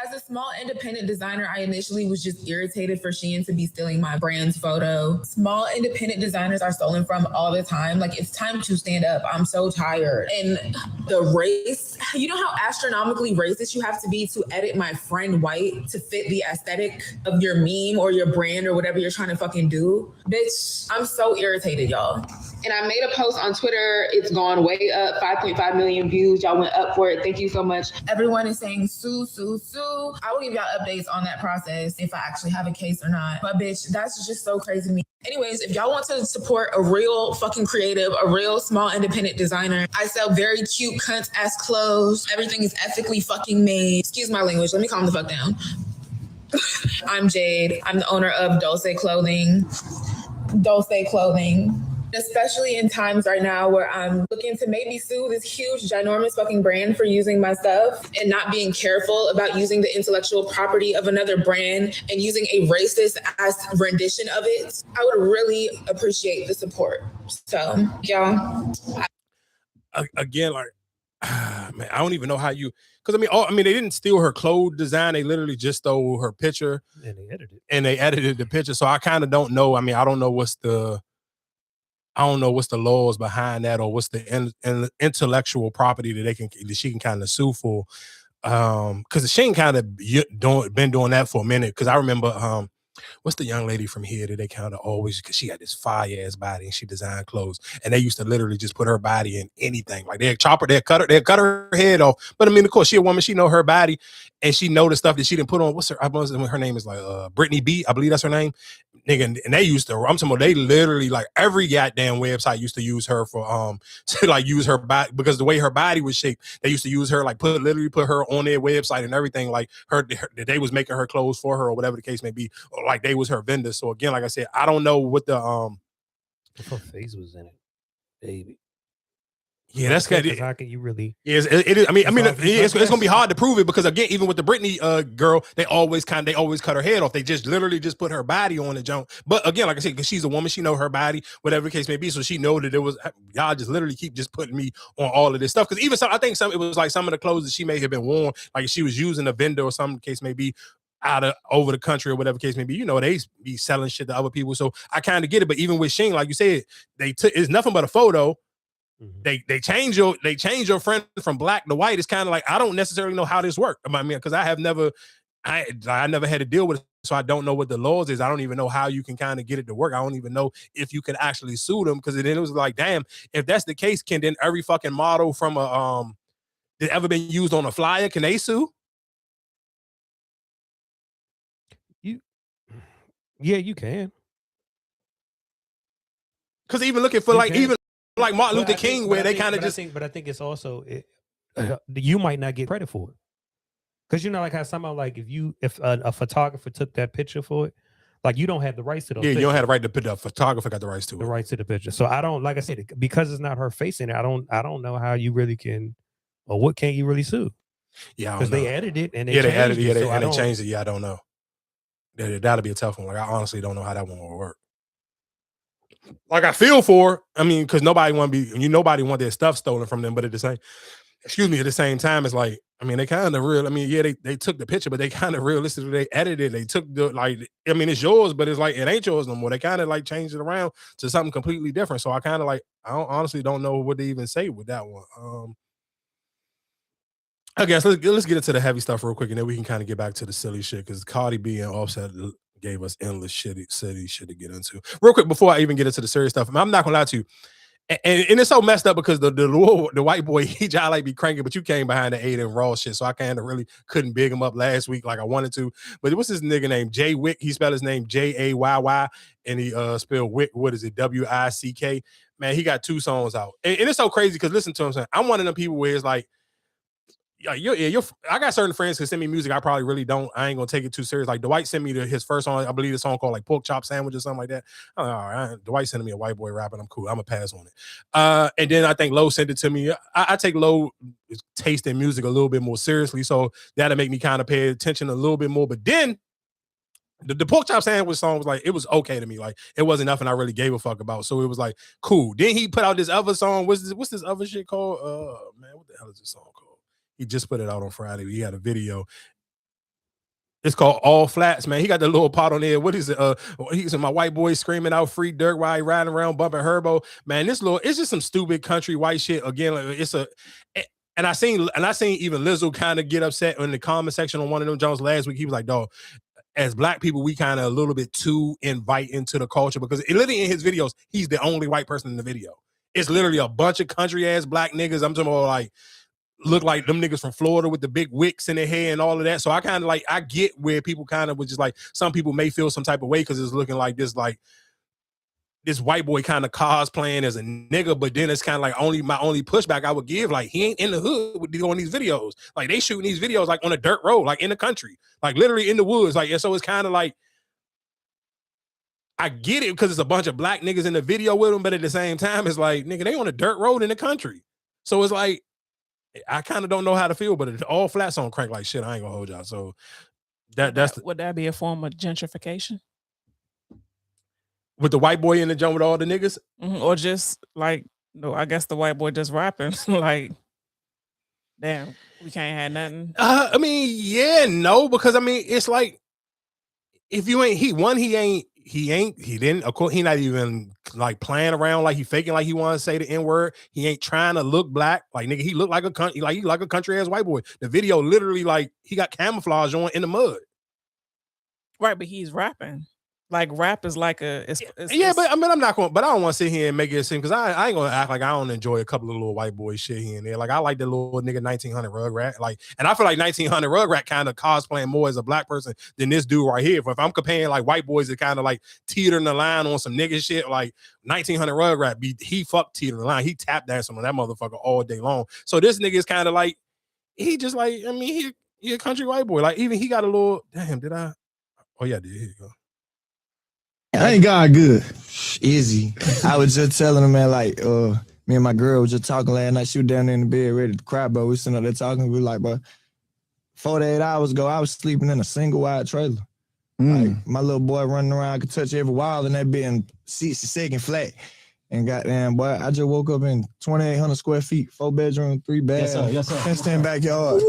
As a small independent designer, I initially was just irritated for Shein to be stealing my brand's photo. Small independent designers are stolen from all the time. Like, it's time to stand up. I'm so tired. And the race, you know how astronomically racist you have to be to edit my friend white to fit the aesthetic of your meme or your brand or whatever you're trying to fucking do? Bitch, I'm so irritated, y'all. And I made a post on Twitter. It's gone way up, 5.5 million views. Y'all went up for it. Thank you so much. Everyone is saying sue, sue, sue. I will give y'all updates on that process if I actually have a case or not. But bitch, that's just so crazy to me. Anyways, if y'all want to support a real fucking creative, a real small independent designer, I sell very cute cunt-ass clothes. Everything is ethically fucking made. Excuse my language. Let me calm the fuck down. I'm Jade. I'm the owner of Dulce Clothing. Especially in times right now where I'm looking to maybe sue this huge, ginormous fucking brand for using my stuff and not being careful about using the intellectual property of another brand and using a racist ass rendition of it, I would really appreciate the support. So, y'all. Again, like, man, I don't even know how you, because they didn't steal her clothes design. They literally just stole her picture and they edited the picture. So I kind of don't know. I don't know what's the laws behind that, or what's the intellectual property that she can kind of sue for. Because she ain't kind of been doing that for a minute. Because I remember, what's the young lady from here that they kind of always, because she had this fire ass body and she designed clothes, and they used to literally just put her body in anything. Like they'd cut her head off. But of course, she a woman, she know her body, and she know the stuff that she didn't put on. Her name is like Brittany B, I believe that's her name. nigga, and they used to, I'm talking about, they literally like every goddamn website used to use her for to like use her body, because the way her body was shaped, they used to use her, like literally put her on their website and everything, like her they was making her clothes for her or whatever the case may be, or like they was her vendor. So again, like I said, I don't know what the if her face was in it, baby. Yeah, that's good. How can you really? Yes, it is. I mean, it's gonna be hard to prove it, because again, even with the Britney girl, they always cut her head off. They just literally just put her body on the jump. But again, like I said, because she's a woman, she know her body, whatever the case may be. So she know that it was, y'all just literally keep just putting me on all of this stuff. Because even I think it was like some of the clothes that she may have been worn, like she was using a vendor or some case may be out of over the country or whatever case may be. You know, they be selling shit to other people. So I kind of get it. But even with Sheen, like you said, it's nothing but a photo. They change your friend from black to white. It's kind of like, I don't necessarily know how this works. I mean, because I never had to deal with it, so I don't know what the laws is. I don't even know how you can kind of get it to work. I don't even know if you can actually sue them, because then it was like, damn, if that's the case, can then every fucking model from a that ever been used on a flyer, can they sue? Yeah, you can. Because even looking for like Martin Luther King, where they kind of just. But I think it's also you might not get credit for it, because you know, like how somehow, like if a photographer took that picture for it, like you don't have the rights to those. Yeah, pictures. you don't have the right to put the photographer got the rights to it. The rights to the picture. So I don't, like I said, because it's not her face in it. I don't know how you really can, or what can't you really sue? Yeah, because they edited it and they edited it, so and they changed it. Yeah, I don't know. That'll be a tough one. Like, I honestly don't know how that one will work. Like, I feel for, I mean, because nobody want their stuff stolen from them, but at the same time, it's like, I mean, they kind of real. I mean, yeah, they took the picture, but they kind of realistically, they edited it. They took I mean, it's yours, but it's like, it ain't yours no more. They kind of like changed it around to something completely different. So I kind of like, honestly don't know what to even say with that one. I guess let's get into the heavy stuff real quick, and then we can kind of get back to the silly shit, because Cardi B and Offset gave us endless silly shit to get into. Real quick, before I even get into the serious stuff, I'm not gonna lie to you, and it's so messed up, because the white boy, he just like be cranking, but you came behind the Aiden Raw shit, so I kind of really couldn't big him up last week like I wanted to. But what's this nigga named Jay Wick? He spelled his name Jayy, and he spelled Wick. What is it? Wick. Man, he got 2 songs out, and it's so crazy, because listen to him saying, I'm one of them people where it's like, I got certain friends who send me music I probably really don't. I ain't gonna take it too serious. Like Dwight sent me his first song, I believe, a song called like Pork Chop Sandwich or something like that. All right, Dwight sending me a white boy rapping, I'm cool. I'm gonna pass on it. And then I think Low sent it to me. I take Low taste in music a little bit more seriously, so that'll make me kind of pay attention a little bit more. But then the Pork Chop Sandwich song was like, it was okay to me. Like, it wasn't nothing I really gave a fuck about. So it was like, cool. Then he put out this other song. What's this other shit called? Man, what the hell is this song called? He just put it out on Friday. He had a video. It's called All Flats, man. He got the little part on there. What is it? He's my white boy screaming out free Dirk while he riding around bumping Herbo. Man, it's just some stupid country white shit. Again, like, and I seen even Lizzo kind of get upset in the comment section on one of them Jones last week. He was like, dog, as black people, we kind of a little bit too invite into the culture, because literally in his videos, he's the only white person in the video. It's literally a bunch of country ass black niggas. I'm talking about like, look like them niggas from Florida with the big wicks in their hair and all of that. So I kind of like, I get where people kind of was just like, some people may feel some type of way because it's looking like this white boy kind of cosplaying as a nigga, but then it's kind of like my only pushback I would give, like, he ain't in the hood with doing these videos. Like, they shooting these videos like on a dirt road, like in the country, like literally in the woods. Like, and so it's kind of like, I get it because it's a bunch of black niggas in the video with them, but at the same time, it's like, nigga, they on a dirt road in the country. So it's like, I kind of don't know how to feel, but it's All Flats on crank like shit. I ain't gonna hold y'all. So would that be a form of gentrification? With the white boy in the joint with all the niggas? Mm-hmm. Or just like, no, I guess the white boy just rapping. Like, damn, we can't have nothing. I mean, yeah, no, because I mean, it's like, if you ain't, he didn't, of course, he not even like playing around, like he faking like he want to say the N-word. He ain't trying to look black. Like, nigga, he look like a country ass white boy. The video literally, like, he got camouflage on in the mud. Right, but he's rapping. like rap is like a but I mean I'm not going, but I don't want to sit here and make it seem, because I ain't gonna act like I don't enjoy a couple of little white boy shit here and there. Like I like the little nigga 1900 Rugrat, like, and I feel like 1900 Rugrat kind of cosplaying more as a black person than this dude right here. If I'm comparing like white boys that kind of like teetering the line on some nigga shit, like 1900 Rugrat, he fucked teetering the line. He tap dancing on that motherfucker all day long. So this nigga is kind of like, he just like, I mean, he a country white boy. Like even he got a little, damn, did I? Oh yeah, dude, here you go. Ain't God good? Easy. I was just telling him, man, like, me and my girl was just talking last night. She was down there in the bed ready to cry, bro. We sitting up there talking. We were like, bro, 4 to 8 hours ago, I was sleeping in a single wide trailer. Like, my little boy running around, could touch every wall in that bed and 62nd flat. And goddamn, boy, I just woke up in 2,800 square feet, 4 bedroom, 3 baths, fenced in backyard.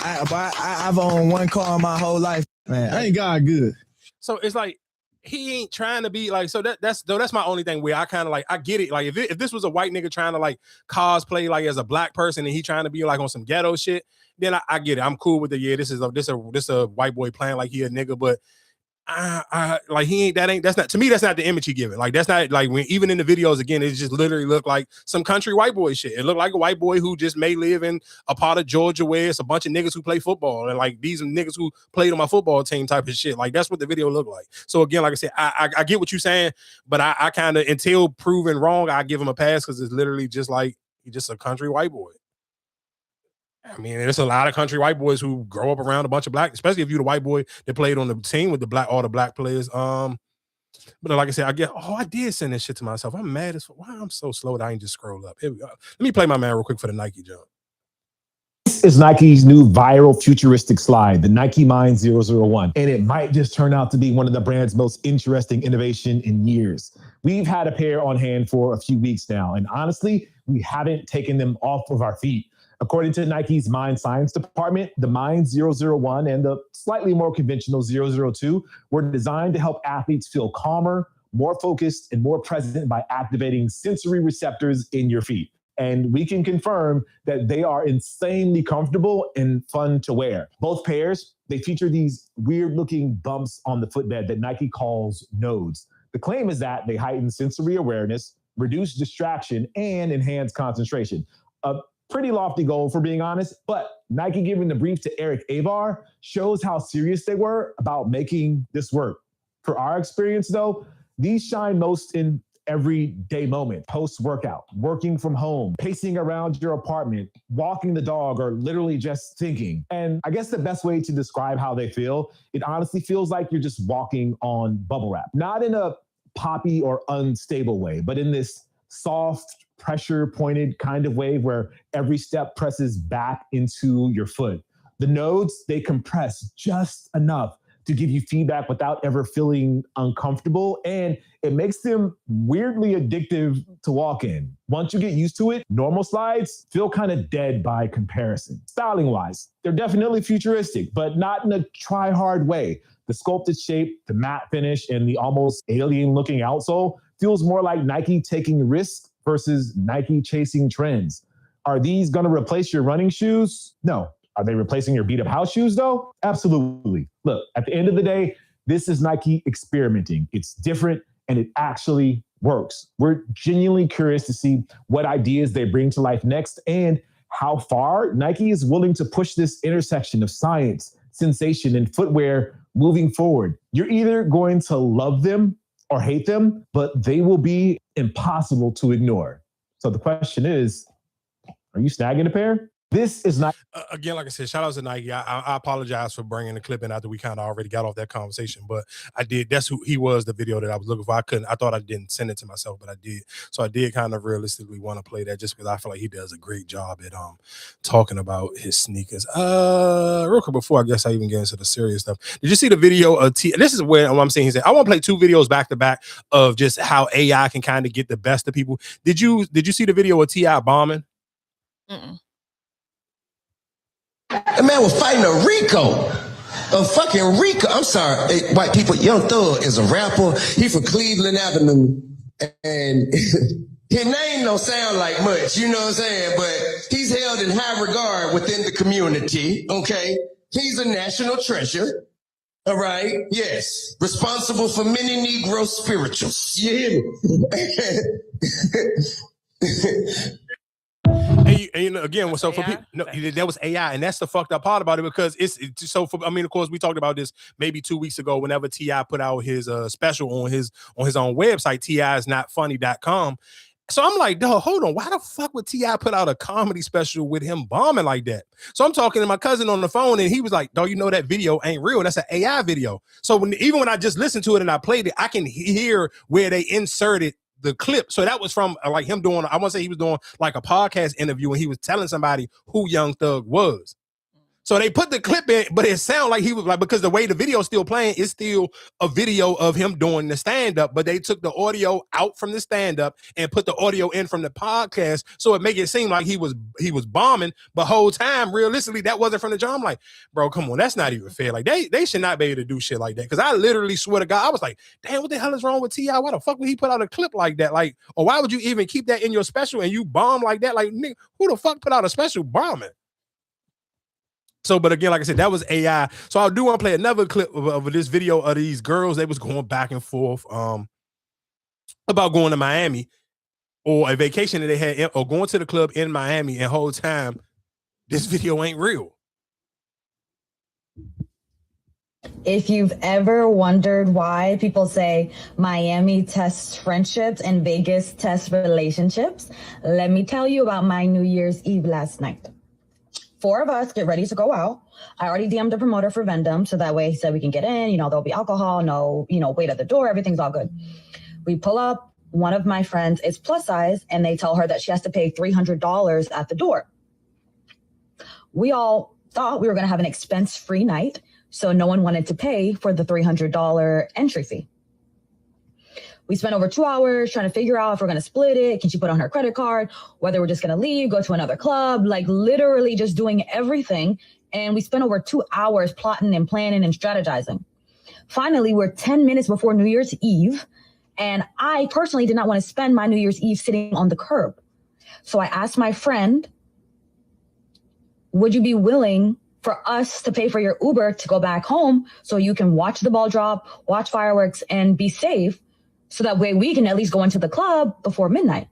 I've owned one car my whole life. Man, ain't God good? So it's like, he ain't trying to be like, so that's my only thing where I kind of like, I get it. Like if this was a white nigga trying to like cosplay like as a black person and he trying to be like on some ghetto shit, then I get it. I'm cool with it. Yeah, this is a white boy playing like he a nigga, but I like that's not, to me, that's not the image he giving. Like that's not like, when even in the videos again, it just literally looked like some country white boy shit. It looked like a white boy who just may live in a part of Georgia where it's a bunch of niggas who play football, and like these are niggas who played on my football team type of shit. Like that's what the video looked like. So again, like I said, I get what you're saying, but I kind of, until proven wrong, I give him a pass, because it's literally just like, he's just a country white boy. I mean, there's a lot of country white boys who grow up around a bunch of black, especially if you're the white boy that played on the team with all the black players. But like I said, I did send this shit to myself. I'm mad as fuck. Why I'm so slow that I ain't just scroll up. Here we go. Let me play my man real quick for the Nike jump. This is Nike's new viral futuristic slide, the Nike Mind 001. And it might just turn out to be one of the brand's most interesting innovation in years. We've had a pair on hand for a few weeks now, and honestly, we haven't taken them off of our feet. According to Nike's Mind Science department, the Mind 001 and the slightly more conventional 002 were designed to help athletes feel calmer, more focused, and more present by activating sensory receptors in your feet. And we can confirm that they are insanely comfortable and fun to wear. Both pairs, they feature these weird-looking bumps on the footbed that Nike calls nodes. The claim is that they heighten sensory awareness, reduce distraction, and enhance concentration. A pretty lofty goal, for being honest, but Nike giving the brief to Eric Avar shows how serious they were about making this work. For our experience, though, these shine most in everyday moment, post-workout, working from home, pacing around your apartment, walking the dog, or literally just thinking. And I guess the best way to describe how they feel, it honestly feels like you're just walking on bubble wrap. Not in a poppy or unstable way, but in this soft, pressure-pointed kind of way where every step presses back into your foot. The nodes, they compress just enough to give you feedback without ever feeling uncomfortable, and it makes them weirdly addictive to walk in. Once you get used to it, normal slides feel kind of dead by comparison. Styling-wise, they're definitely futuristic, but not in a try-hard way. The sculpted shape, the matte finish, and the almost alien-looking outsole feels more like Nike taking risks versus Nike chasing trends. Are these going to replace your running shoes? No. Are they replacing your beat-up house shoes, though? Absolutely. Look, at the end of the day, this is Nike experimenting. It's different, and it actually works. We're genuinely curious to see what ideas they bring to life next and how far Nike is willing to push this intersection of science, sensation, and footwear moving forward. You're either going to love them or hate them, but they will be impossible to ignore. So the question is, are you snagging a pair? This is not again, like I said, shout out to Nike. I apologize for bringing the clip in after we kind of already got off that conversation, but I did. That's who he was, the video that I was looking for. I thought I didn't send it to myself, but I did. So I did kind of realistically want to play that just because I feel like he does a great job at talking about his sneakers. Real quick before I guess I even get into the serious stuff. Did you see the video of this is where I'm saying, he said, I want to play 2 videos back to back of just how AI can kind of get the best of people. Did you see the video of T.I. bombing? The man was fighting a Rico. A fucking Rico. I'm sorry. Hey, white people, Young Thug is a rapper. He from Cleveland Avenue. And his name don't sound like much, you know what I'm saying? But he's held in high regard within the community, okay? He's a national treasure. All right. Yes. Responsible for many Negro spirituals. You hear me? And you know, again, so for people, no, that was AI, and that's the fucked up part about it because it's so. For, I mean, of course, we talked about this maybe 2 weeks ago. Whenever T.I. put out his special on his own website, TIisnotfunny.com. So I'm like, dog, hold on. Why the fuck would T.I. put out a comedy special with him bombing like that? So I'm talking to my cousin on the phone, and he was like, dog, you know that video ain't real. That's an AI video. So even when I just listened to it and I played it, I can hear where they inserted the clip. So that was from like him doing, I want to say he was doing like a podcast interview and he was telling somebody who Young Thug was. So they put the clip in, but it sounded like he was like, because the way the video is still playing, it's still a video of him doing the stand-up, but they took the audio out from the stand-up and put the audio in from the podcast. So it make it seem like he was bombing, but whole time, realistically, that wasn't from the job. I'm like, bro, come on, that's not even fair. Like they should not be able to do shit like that. Cause I literally swear to God, I was like, damn, what the hell is wrong with T.I.? Why the fuck would he put out a clip like that? Like, or why would you even keep that in your special and you bomb like that? Like, nigga, who the fuck put out a special bombing? So, but again, like I said, that was AI. So I do want to play another clip of this video of these girls. They was going back and forth about going to Miami or a vacation that they had or going to the club in Miami, and whole time this video ain't real. If you've ever wondered why people say Miami tests friendships and Vegas tests relationships, let me tell you about my New Year's Eve last night. 4 of us get ready to go out. I already DM'd the promoter for Vendom, so that way he said we can get in, there'll be alcohol, no, wait at the door, everything's all good. We pull up, one of my friends is plus size, and they tell her that she has to pay $300 at the door. We all thought we were gonna have an expense-free night, so no one wanted to pay for the $300 entry fee. We spent over 2 hours trying to figure out if we're going to split it. Can she put on her credit card? Whether we're just going to leave, go to another club, like literally just doing everything. And we spent over 2 hours plotting and planning and strategizing. Finally, we're 10 minutes before New Year's Eve. And I personally did not want to spend my New Year's Eve sitting on the curb. So I asked my friend, would you be willing for us to pay for your Uber to go back home so you can watch the ball drop, watch fireworks, and be safe? So that way we can at least go into the club before midnight.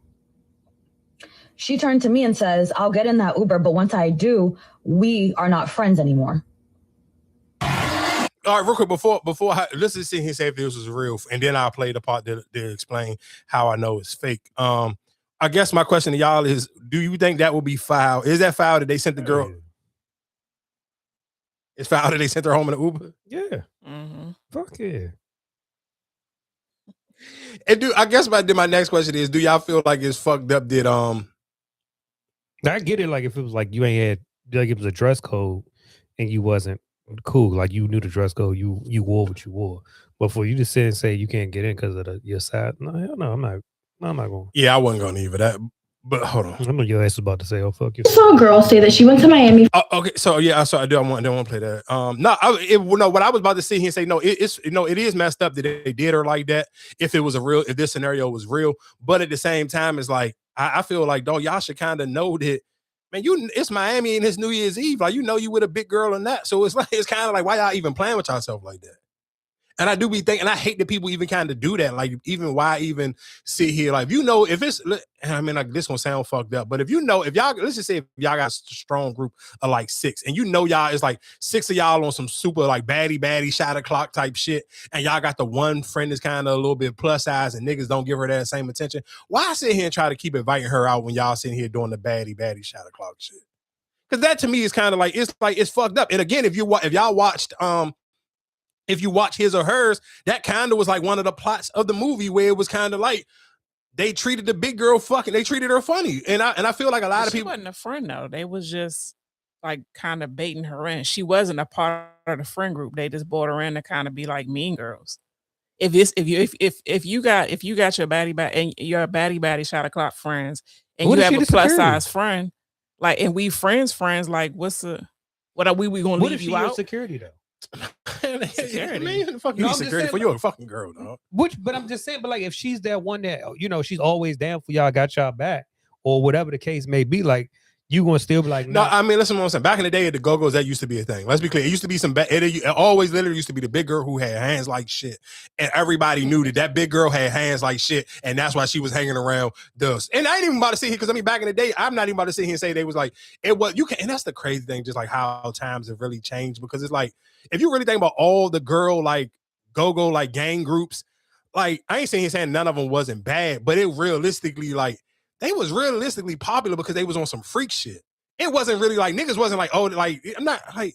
She turned to me and says, I'll get in that Uber, but once I do, we are not friends anymore. All right, real quick, before let's just see here say if this was real, and then I'll play the part that explain how I know it's fake. I guess my question to y'all is, do you think that will be foul? Is that foul that they sent the girl? It's foul that they sent her home in an Uber? Yeah. Mm-hmm. Fuck yeah. And I guess my next question is, do y'all feel like it's fucked up that I get it, like if it was like you ain't had, like it was a dress code and you wasn't cool, like you knew the dress code, you wore what you wore. But for you to sit and say you can't get in because of your side, no, I'm not going. Yeah, I wasn't going either. That, but hold on. I know your ass was about to say, "Oh fuck you." I saw a girl say that she went to Miami. Okay, so yeah, I don't want to play that. No, what I was about to sit here and say, no, it is messed up that they did her like that. If this scenario was real, but at the same time, it's like I feel like, dog, y'all should kind of know that, man. It's Miami and it's New Year's Eve, like you with a big girl and that. So it's kind of like, why y'all even playing with yourself like that? And I do be thinking, I hate that people even kind of do that. Like, even why even sit here? Like, if it's, I mean, like, this gonna sound fucked up, but if y'all, let's just say if y'all got a strong group of like 6, and y'all, it's like 6 of y'all on some super like baddie shot o'clock type shit, and y'all got the one friend that's kind of a little bit plus size, and niggas don't give her that same attention. Why sit here and try to keep inviting her out when y'all sitting here doing the baddie shot o'clock shit? Because that to me is kind of like it's fucked up. And again, if y'all watched if you watch His or Hers, that kind of was like one of the plots of the movie where it was kind of like they treated the big girl they treated her funny. And I feel like a lot of people. She wasn't a friend though. They was just like kind of baiting her in. She wasn't a part of the friend group. They just brought her in to kind of be like mean girls. If you got your baddie and your baddie shot o'clock friends, and you have a plus size friend, like, and we friends, like, what are we gonna leave you out? Security though. Security. Man, fuck you, security for you're a fucking girl, dog. But I'm just saying, but like if she's that one that she's always down for y'all, got y'all back, or whatever the case may be, like You gonna still be like, no, nah. I mean, listen to what I'm saying. Back in the day at the Go-Go's, that used to be a thing. Let's be clear. It used to be it always literally used to be the big girl who had hands like shit. And everybody knew that big girl had hands like shit. And that's why she was hanging around dust. And I ain't even about to sit here, because I mean, back in the day, I'm not even about to sit here and say they was like, it was, you can, and that's the crazy thing, just like how times have really changed. Because it's like, if you really think about all the girl, like, Go-Go, like, gang groups, like, I ain't saying none of them wasn't bad, but it realistically, like, they was realistically popular because they was on some freak shit. It wasn't really like niggas wasn't like, oh, like, I'm not like,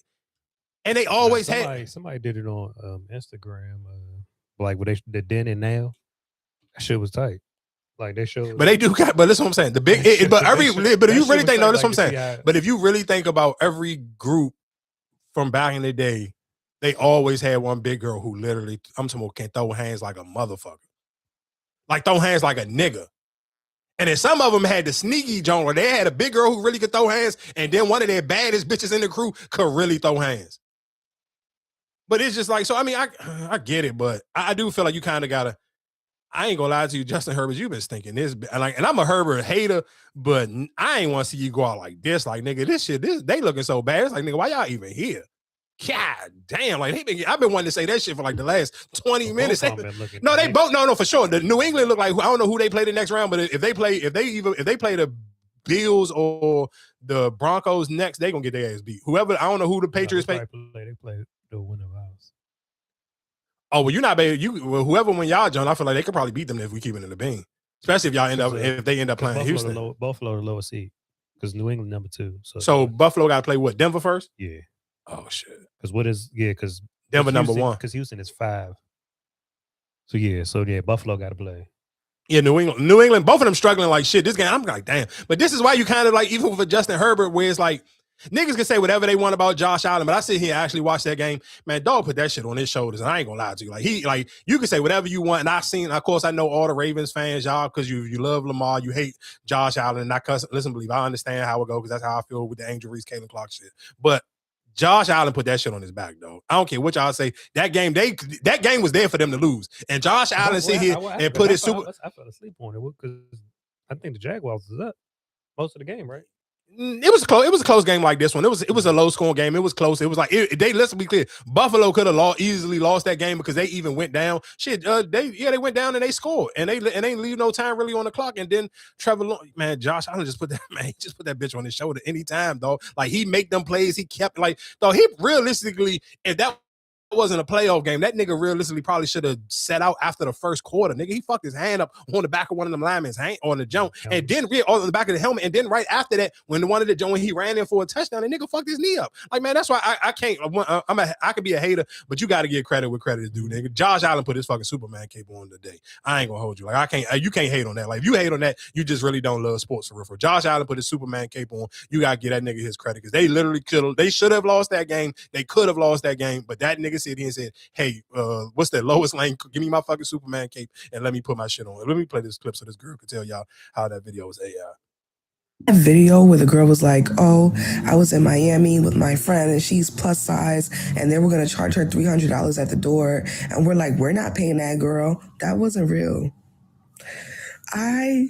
and they always somebody did it on Instagram, like what the then and now. That shit was tight. Like they showed, but they do got, but that's what I'm saying. The big, but if you really think, no, that's what I'm saying. But if you really think about every group from back in the day, they always had one big girl who literally, I'm talking about, can throw hands like a motherfucker, like throw hands like a nigga. And then some of them had the sneaky joint where they had a big girl who really could throw hands, and then one of their baddest bitches in the crew could really throw hands. But it's just like, so I mean, I get it, but I do feel like you kind of gotta. I ain't gonna lie to you, Justin Herbert. You've been stinking this, like, and I'm a Herbert hater, but I ain't want to see you go out like this. Like, nigga, this shit, they looking so bad. It's like, nigga, why y'all even here? God damn, like I've been wanting to say that shit for like the last 20 minutes. No, they both no, for sure. The New England look like, I don't know who they play the next round, but if they play the Bills or the Broncos next, they gonna get their ass beat. Whoever, I don't know who the Patriots play. They play the winner of ours. Oh, well, you're not bad. Whoever win y'all, John, I feel like they could probably beat them if we keep it in the bean. Especially if they end up playing Houston. Buffalo the lower seed, because New England number 2. So Buffalo got to play what? Denver first? Yeah. Oh shit. Because Denver number 1. Because Houston is 5. So Buffalo got to play. Yeah, New England, both of them struggling like shit. This game, I'm like, damn. But this is why you kind of like, even with Justin Herbert, where it's like, niggas can say whatever they want about Josh Allen, but I sit here and actually watch that game. Man, dog put that shit on his shoulders, and I ain't gonna lie to you. Like you can say whatever you want, and of course, I know all the Ravens fans, y'all, because you love Lamar, you hate Josh Allen, and I listen, believe I understand how it goes, because that's how I feel with the Angel Reese, Caitlin Clark shit. But Josh Allen put that shit on his back, though. I don't care what y'all say. That game was there for them to lose, and Josh Allen sit here and put his super. I fell asleep on it because I think the Jaguars was up most of the game, right? It was close. It was a close game like this one. It was a low scoring game. It was close. It was like let's be clear. Buffalo could have easily lost that game because they even went down. Shit, they went down and they scored and they ain't leave no time really on the clock. And then Trevor, man, Josh Allen just put that bitch on his shoulder anytime, though. Like he make them plays. He kept he realistically, if that wasn't a playoff game, that nigga realistically probably should have set out after the first quarter. Nigga, he fucked his hand up on the back of one of them linemen's hand on the jump, and then on the back of the helmet, and then right after that, when he ran in for a touchdown, the nigga fucked his knee up. Like, man, that's why I can't. I could be a hater, but you got to give credit where credit is due, nigga. Josh Allen put his fucking Superman cape on today. I ain't gonna hold you. Like, I can't. You can't hate on that. Like, if you hate on that, you just really don't love sports for real. For Josh Allen put his Superman cape on, you gotta give that nigga his credit, because they literally they should have lost that game. They could have lost that game, but that nigga said and said, hey, what's that lowest lane? Give me my fucking Superman cape and let me put my shit on. Let me play this clip so this girl can tell y'all how that video was AI. A video where the girl was like, oh, I was in Miami with my friend and she's plus size and they were going to charge her $300 at the door. And we're like, we're not paying that girl. That wasn't real. I'm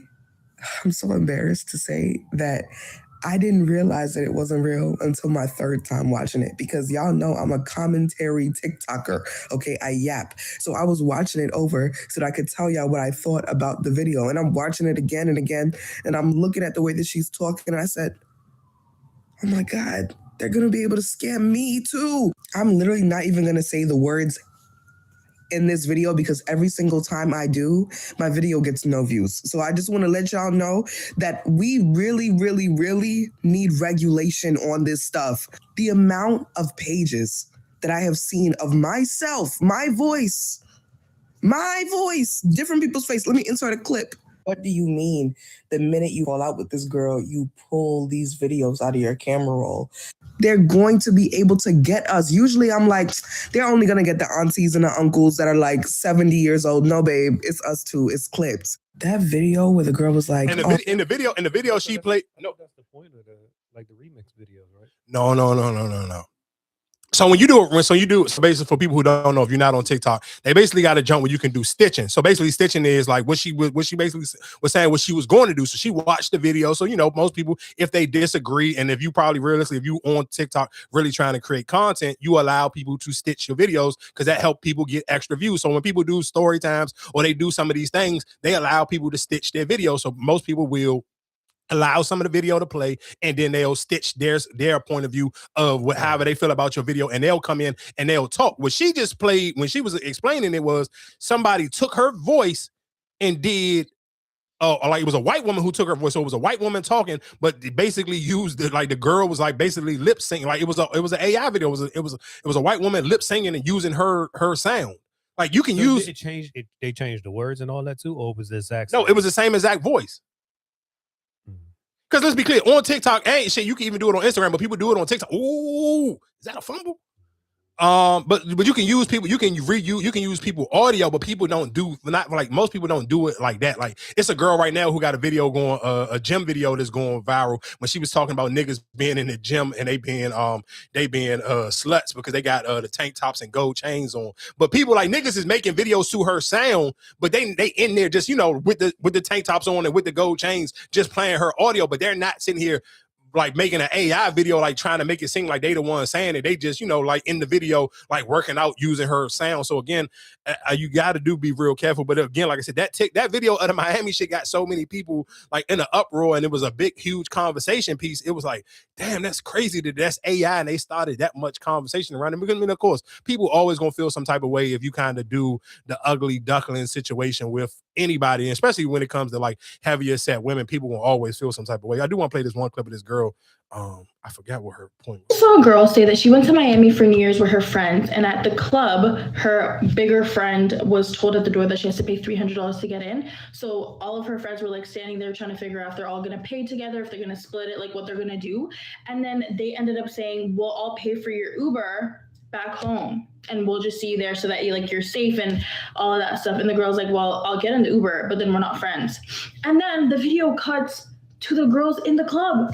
so embarrassed to say that I didn't realize that it wasn't real until my third time watching it, because y'all know I'm a commentary TikToker. Okay, I yap. So I was watching it over so that I could tell y'all what I thought about the video. And I'm watching it again and again, and I'm looking at the way that she's talking, and I said, oh my God, they're going to be able to scam me too. I'm literally not even going to say the words in this video, because every single time I do, my video gets no views. So I just want to let y'all know that we really, really, really need regulation on this stuff. The amount of pages that I have seen of myself, my voice, different people's face. Let me insert a clip. What do you mean the minute you fall out with this girl, you pull these videos out of your camera roll? They're going to be able to get us. Usually I'm like, they're only going to get the aunties and the uncles that are like 70 years old. No, babe, it's us too. It's clips. That video where the girl was like, and in the video she played. No, that's the point of the remix videos, right? No. So when you do it, so basically for people who don't know, if you're not on TikTok, they basically got a jump where you can do stitching. So basically stitching is like what she basically was saying what she was going to do. So she watched the video. So, you know, most people, if they disagree, and if you probably realistically, if you on TikTok really trying to create content, you allow people to stitch your videos because that help people get extra views. So when people do story times or they do some of these things, they allow people to stitch their videos. So most people will allow some of the video to play, and then they'll stitch their point of view of what however they feel about your video, and they'll come in and they'll talk. What she just played when she was explaining it was somebody took her voice and did like it was a white woman who took her voice. So it was a white woman talking, but they basically used it like the girl was like basically lip syncing. Like it was an AI video. It was a white woman lip singing and using her sound. Like you can use it. They changed the words and all that too, or was the exact? No, it was the same exact voice. Because let's be clear, on TikTok, ain't shit. You can even do it on Instagram, but people do it on TikTok. Ooh, is that a fumble? But you can use people, you can use people audio, but people don't do, not like most people don't do it like that. Like it's a girl right now who got a video going, a gym video that's going viral when she was talking about niggas being in the gym and they being sluts because they got the tank tops and gold chains on. But people like niggas is making videos to her sound, but they in there just, you know, with the tank tops on and with the gold chains, just playing her audio, but they're not sitting here like making an AI video, like trying to make it seem like they the one saying it. They just, you know, like in the video, like working out using her sound. So again, you got to be real careful. But again, like I said, that video of the Miami shit got so many people like in an uproar, and it was a big, huge conversation piece. It was like, damn, that's crazy that that's AI, and they started that much conversation around it. Because I mean, of course, people always gonna feel some type of way if you kind of do the ugly duckling situation with anybody, especially when it comes to like heavier set women. People will always feel some type of way. I do want to play this one clip of this girl. I forgot what her point was. I saw a girl say that she went to Miami for New Year's with her friends, and at the club, her bigger friend was told at the door that she has to pay $300 to get in. So all of her friends were like standing there trying to figure out if they're all going to pay together, if they're going to split it, like what they're going to do. And then they ended up saying, we'll all pay for your Uber back home and we'll just see you there so that you're safe and all of that stuff. And the girl's like, well, I'll get in the Uber, but then we're not friends. And then the video cuts to the girls in the club.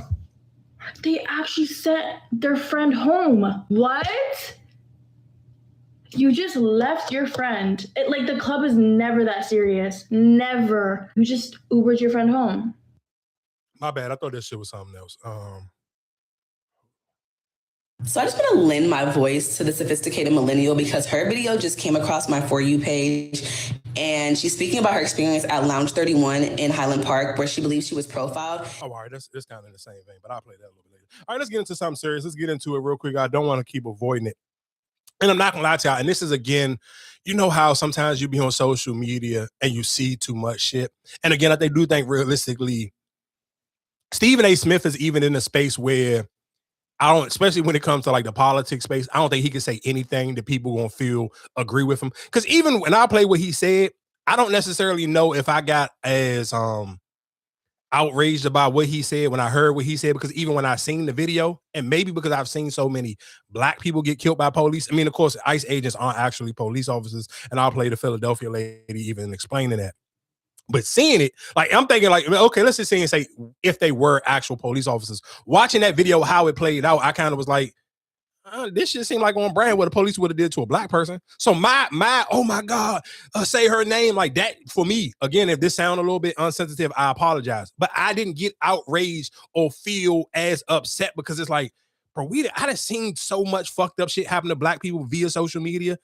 They actually sent their friend home. What? You just left your friend. The club is never that serious. Never. You just Ubered your friend home. My bad. I thought this shit was something else. So I just want to lend my voice to the sophisticated millennial because her video just came across my For You page, and she's speaking about her experience at Lounge 31 in Highland Park, where she believes she was profiled. Oh, all right, that's kind of in the same vein, but I'll play that a little bit later. All right, let's get into something serious. Let's get into it real quick. I don't want to keep avoiding it. And I'm not gonna lie to y'all, and this is again, you know how sometimes you be on social media and you see too much shit. And again, I do think realistically, Stephen A. Smith is even in a space where I don't, especially when it comes to like the politics space, I don't think he can say anything that people gonna agree with him. Because even when I play what he said, I don't necessarily know if I got as outraged about what he said when I heard what he said, because even when I seen the video, and maybe because I've seen so many black people get killed by police. I mean, of course, ICE agents aren't actually police officers, and I'll play the Philadelphia lady even explaining that. But seeing it, like I'm thinking, like, okay, let's just say if they were actual police officers. Watching that video, how it played out, I kind of was like, this shit seemed like on brand what the police would have did to a black person. So my oh my God, say her name like that for me. Again, if this sound a little bit unsensitive, I apologize. But I didn't get outraged or feel as upset because it's like, bro, I done seen so much fucked up shit happen to black people via social media.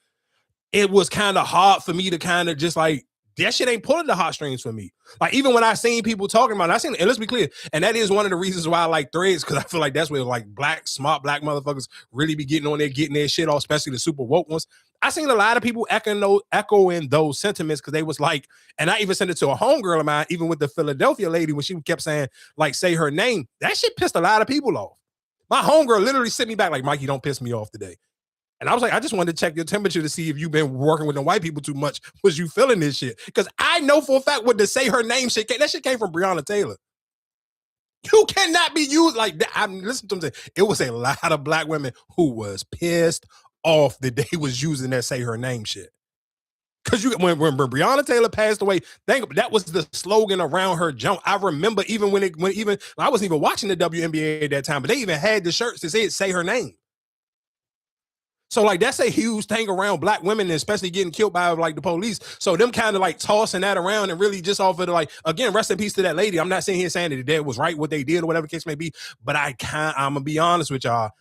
It was kind of hard for me to kind of just like, that shit ain't pulling the heartstrings for me. Like even when I seen people talking about it, and let's be clear, and that is one of the reasons why I like Threads, because I feel like that's where like smart black motherfuckers really be getting on there, getting their shit off, especially the super woke ones. I seen a lot of people echoing those sentiments because they was like, and I even sent it to a homegirl of mine, even with the Philadelphia lady, when she kept saying, like, say her name. That shit pissed a lot of people off. My homegirl literally sent me back like, Mikey, don't piss me off today. And I was like, I just wanted to check your temperature to see if you've been working with the white people too much. Was you feeling this shit? Because I know for a fact what the say her name shit came. That shit came from Breonna Taylor. You cannot be used like that. I'm listening to them say it was a lot of black women who was pissed off that they was using that say her name shit. Because when Breonna Taylor passed away, that was the slogan around her jump. I remember even when I wasn't even watching the WNBA at that time, but they even had the shirts that said say her name. So like that's a huge thing around black women, and especially getting killed by like the police. So them kind of like tossing that around and really just off of the, like, again, rest in peace to that lady. I'm not sitting here saying that that was right what they did or whatever the case may be, but I'm gonna be honest with y'all.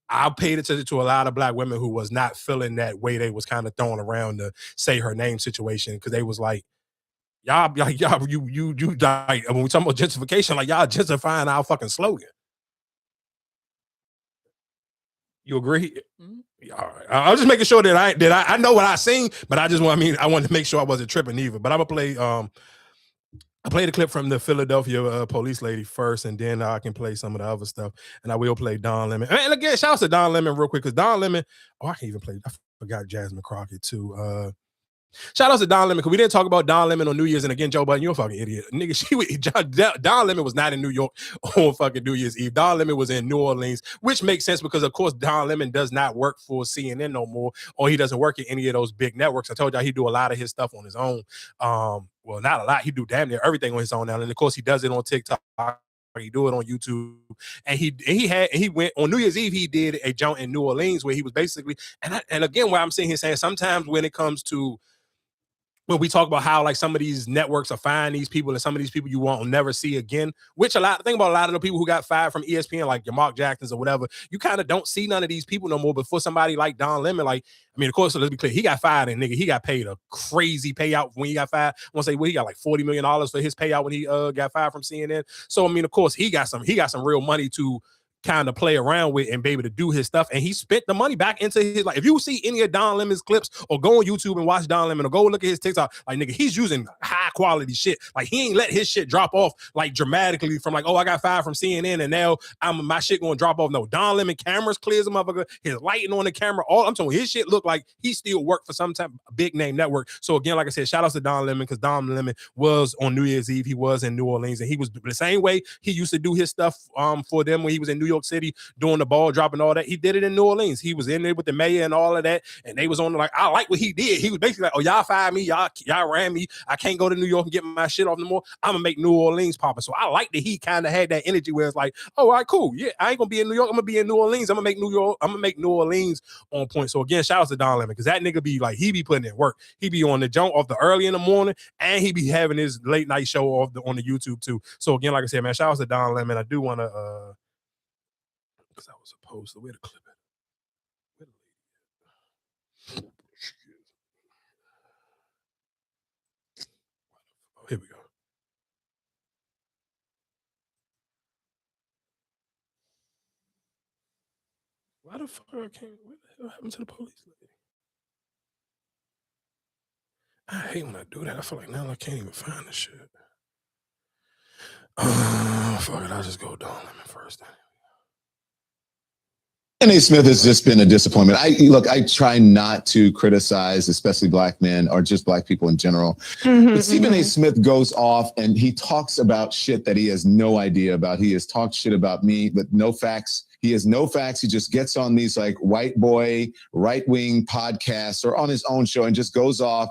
I paid attention to a lot of black women who was not feeling that way they was kind of throwing around the say her name situation, because they was like, y'all you like, when we talking about gentrification, like y'all gentrifying our fucking slogan. You agree? All right. I was just making sure that I know what I seen, but I wanted to make sure I wasn't tripping either. But I'm gonna play I played a clip from the Philadelphia police lady first, and then I can play some of the other stuff, and I will play Don Lemon. And again, shout out to Don Lemon real quick, because Don Lemon, I can't even play. I forgot Jasmine Crockett too. Shout out to Don Lemon, because we didn't talk about Don Lemon on New Year's. And again, Joe Budden, you're a fucking idiot. Nigga, Don Lemon was not in New York on fucking New Year's Eve. Don Lemon was in New Orleans, which makes sense because, of course, Don Lemon does not work for CNN no more, or he doesn't work at any of those big networks. I told y'all he do a lot of his stuff on his own. Well, not a lot. He do damn near everything on his own now. And, of course, he does it on TikTok. He do it on YouTube, and he went on New Year's Eve. He did a jaunt in New Orleans where he was basically, and again, where I'm sitting here saying sometimes when it comes to, when we talk about how like some of these networks are firing these people, and some of these people you won't never see again, which think about a lot of the people who got fired from ESPN, like your Mark Jacksons or whatever, you kind of don't see none of these people no more. But for somebody like Don Lemon, like, I mean, of course, so let's be clear, he got fired, and nigga, he got paid a crazy payout when he got fired. I want to say, well, he got like $40 million for his payout when he got fired from CNN. So I mean, of course, he got some real money to kind of play around with and be able to do his stuff, and he spent the money back into his, like, if you see any of Don Lemon's clips or go on YouTube and watch Don Lemon or go look at his TikTok, like, nigga, he's using high quality shit. Like, he ain't let his shit drop off like dramatically from like, oh, I got fired from CNN and now my shit gonna drop off. No, Don Lemon cameras clear as a motherfucker, his lighting on the camera, all I'm telling you, his shit look like he still worked for some type of big name network. So again, like I said, shout out to Don Lemon, because Don Lemon was on New Year's Eve, he was in New Orleans, and he was the same way he used to do his stuff for them when he was in New York City doing the ball drop and all that. He did it in New Orleans. He was in there with the mayor and all of that, and they was on like, I like what he did. He was basically like, oh, y'all fired me, y'all ran me, I can't go to New York and get my shit off no more. I'm gonna make New Orleans poppin'. So I like that he kind of had that energy where it's like, oh, all right, cool, yeah, I ain't gonna be in New York, I'm gonna be in New Orleans. I'm gonna make New Orleans on point. So again, shout out to Don Lemon, because that nigga be like, he be putting in work. He be on the jump off the early in the morning, and he be having his late night show on the YouTube too. So again, like I said, man, shout out to Don Lemon. I do want to because I was supposed to, where the clip at? Oh, here we go. Why the fuck I can't? What the hell happened to the police lady? I hate when I do that. I feel like now I can't even find the shit. Fuck it, I'll just go Don Lemon first then. Stephen A. Smith has just been a disappointment. I try not to criticize, especially black men or just black people in general. But Stephen A. Smith goes off and he talks about shit that he has no idea about. He has talked shit about me, but no facts. He has no facts. He just gets on these like white boy, right-wing podcasts or on his own show and just goes off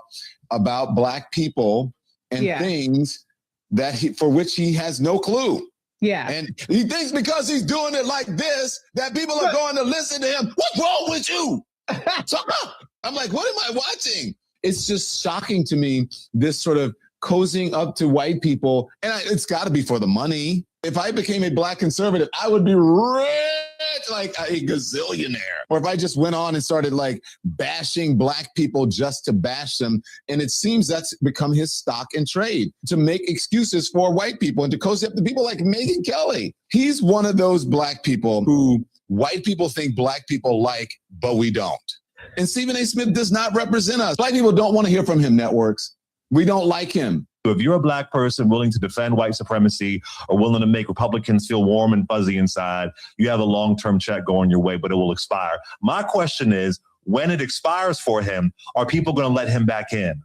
about black people and things that for which he has no clue. Yeah. And he thinks because he's doing it like this, that people are going to listen to him. What's wrong with you? I'm like, what am I watching? It's just shocking to me, this sort of cozying up to white people. And it's got to be for the money. If I became a black conservative, I would be rich, like a gazillionaire. Or if I just went on and started like bashing black people just to bash them. And it seems that's become his stock and trade, to make excuses for white people and to cozy up to people like Megyn Kelly. He's one of those black people who white people think black people like, but we don't. And Stephen A. Smith does not represent us. Black people don't want to hear from him, networks. We don't like him. If you're a black person willing to defend white supremacy or willing to make Republicans feel warm and fuzzy inside, you have a long-term check going your way, but it will expire. My question is, when it expires for him, are people going to let him back in?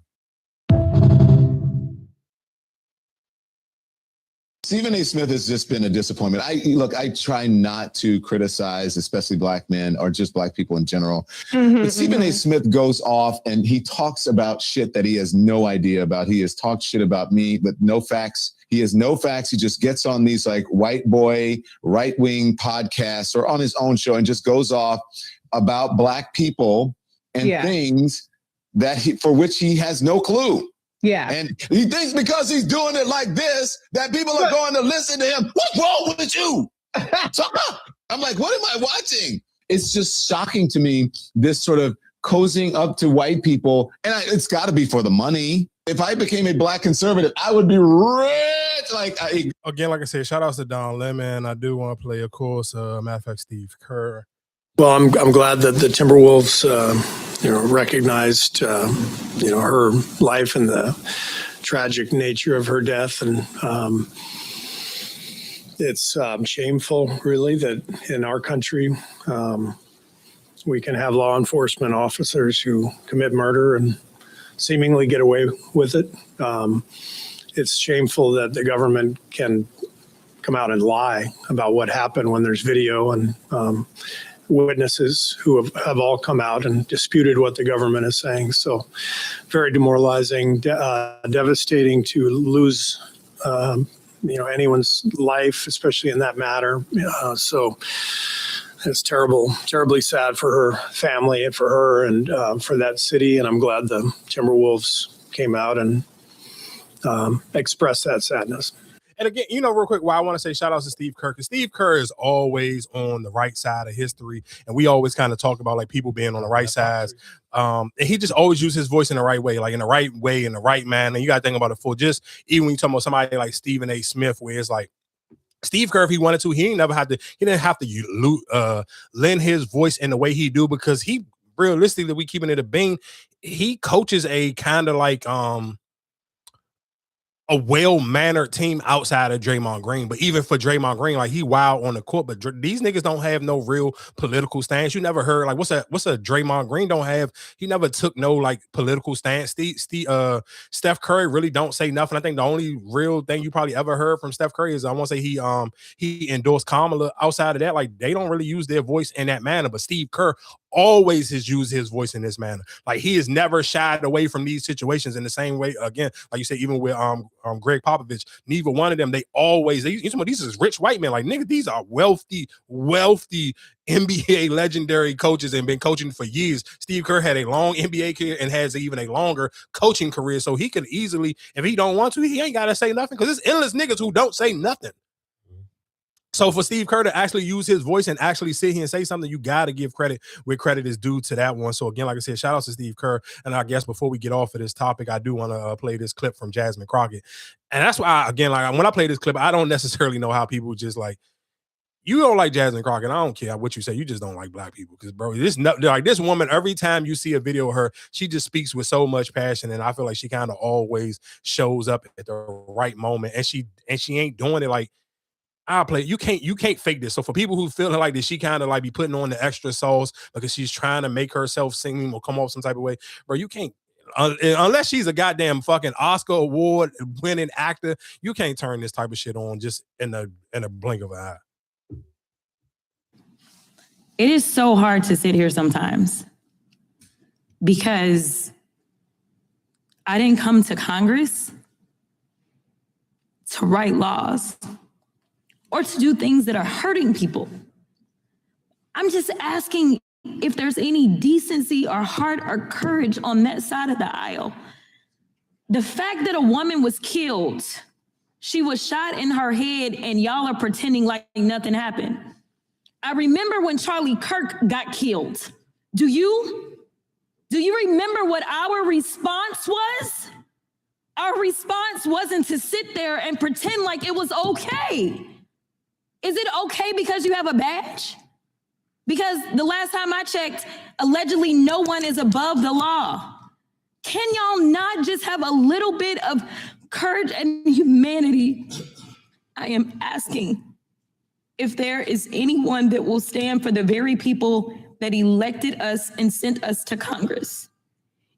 Stephen A. Smith has just been a disappointment. I try not to criticize, especially black men or just black people in general. But Stephen A. Smith goes off and he talks about shit that he has no idea about. He has talked shit about me, but no facts. He has no facts. He just gets on these like white boy, right-wing podcasts or on his own show and just goes off about Black people and things that for which he has no clue. Yeah. And he thinks because he's doing it like this, that people are going to listen to him. What's wrong with you? So I'm like, what am I watching? It's just shocking to me, this sort of cozying up to white people. And it's got to be for the money. If I became a Black conservative, I would be rich. Again, like I said, shout outs to Don Lemon. I do want to play, of course, matter of fact, Steve Kerr. Well, I'm glad that the Timberwolves, recognized, her life and the tragic nature of her death. And it's shameful, really, that in our country, we can have law enforcement officers who commit murder and seemingly get away with it. It's shameful that the government can come out and lie about what happened when there's video and witnesses who have all come out and disputed what the government is saying. So very demoralizing, devastating to lose, anyone's life, especially in that matter. So it's terribly sad for her family and for her and for that city. And I'm glad the Timberwolves came out and expressed that sadness. And again, real quick, why I want to say shout out to Steve Kerr, because Steve Kerr is always on the right side of history. And we always kind of talk about like people being on the right side. And he just always used his voice in the right way, in the right manner. You got to think about it for just, even when you talk about somebody like Stephen A. Smith, where it's like, Steve Kerr, if he wanted to, he didn't have to lend his voice in the way he do, because he realistically, we keeping it a bean. He coaches a kind of like, a well-mannered team outside of Draymond Green. But even for Draymond Green, like, he wild on the court, but these niggas don't have no real political stance. You never heard, like, what's a Draymond Green don't have? He never took no, like, political stance. Steph Curry really don't say nothing. I think the only real thing you probably ever heard from Steph Curry is, I want to say he endorsed Kamala. Outside of that, like, they don't really use their voice in that manner. But Steve Kerr always has used his voice in this manner. Like, he has never shied away from these situations in the same way. Again, like you said, even with Greg Popovich, neither one of them, these is rich white men. Like, nigga, these are wealthy NBA legendary coaches and been coaching for years. Steve Kerr had a long NBA career and has even a longer coaching career. So he could easily, if he don't want to, he ain't got to say nothing, because there's endless niggas who don't say nothing. So for Steve Kerr to actually use his voice and actually sit here and say something, you got to give credit where credit is due to that one. So again, like I said, shout out to Steve Kerr. And I guess before we get off of this topic, I do want to play this clip from Jasmine Crockett. And that's why, when I play this clip, I don't necessarily know how people just like, you don't like Jasmine Crockett, I don't care what you say, you just don't like Black people. Because, bro, this woman, every time you see a video of her, she just speaks with so much passion, and I feel like she kind of always shows up at the right moment. And she ain't doing it like, I'll play. You can't fake this. So for people who feel like this, she kind of like be putting on the extra sauce because she's trying to make herself sing or come off some type of way. Bro, you can't, unless she's a goddamn fucking Oscar award winning actor, you can't turn this type of shit on just in a blink of an eye. It is so hard to sit here sometimes because I didn't come to Congress to write laws or to do things that are hurting people. I'm just asking if there's any decency or heart or courage on that side of the aisle. The fact that a woman was killed, she was shot in her head, and y'all are pretending like nothing happened. I remember when Charlie Kirk got killed. Do you remember what our response was? Our response wasn't to sit there and pretend like it was okay. Is it okay because you have a badge? Because the last time I checked, allegedly no one is above the law. Can y'all not just have a little bit of courage and humanity? I am asking if there is anyone that will stand for the very people that elected us and sent us to Congress.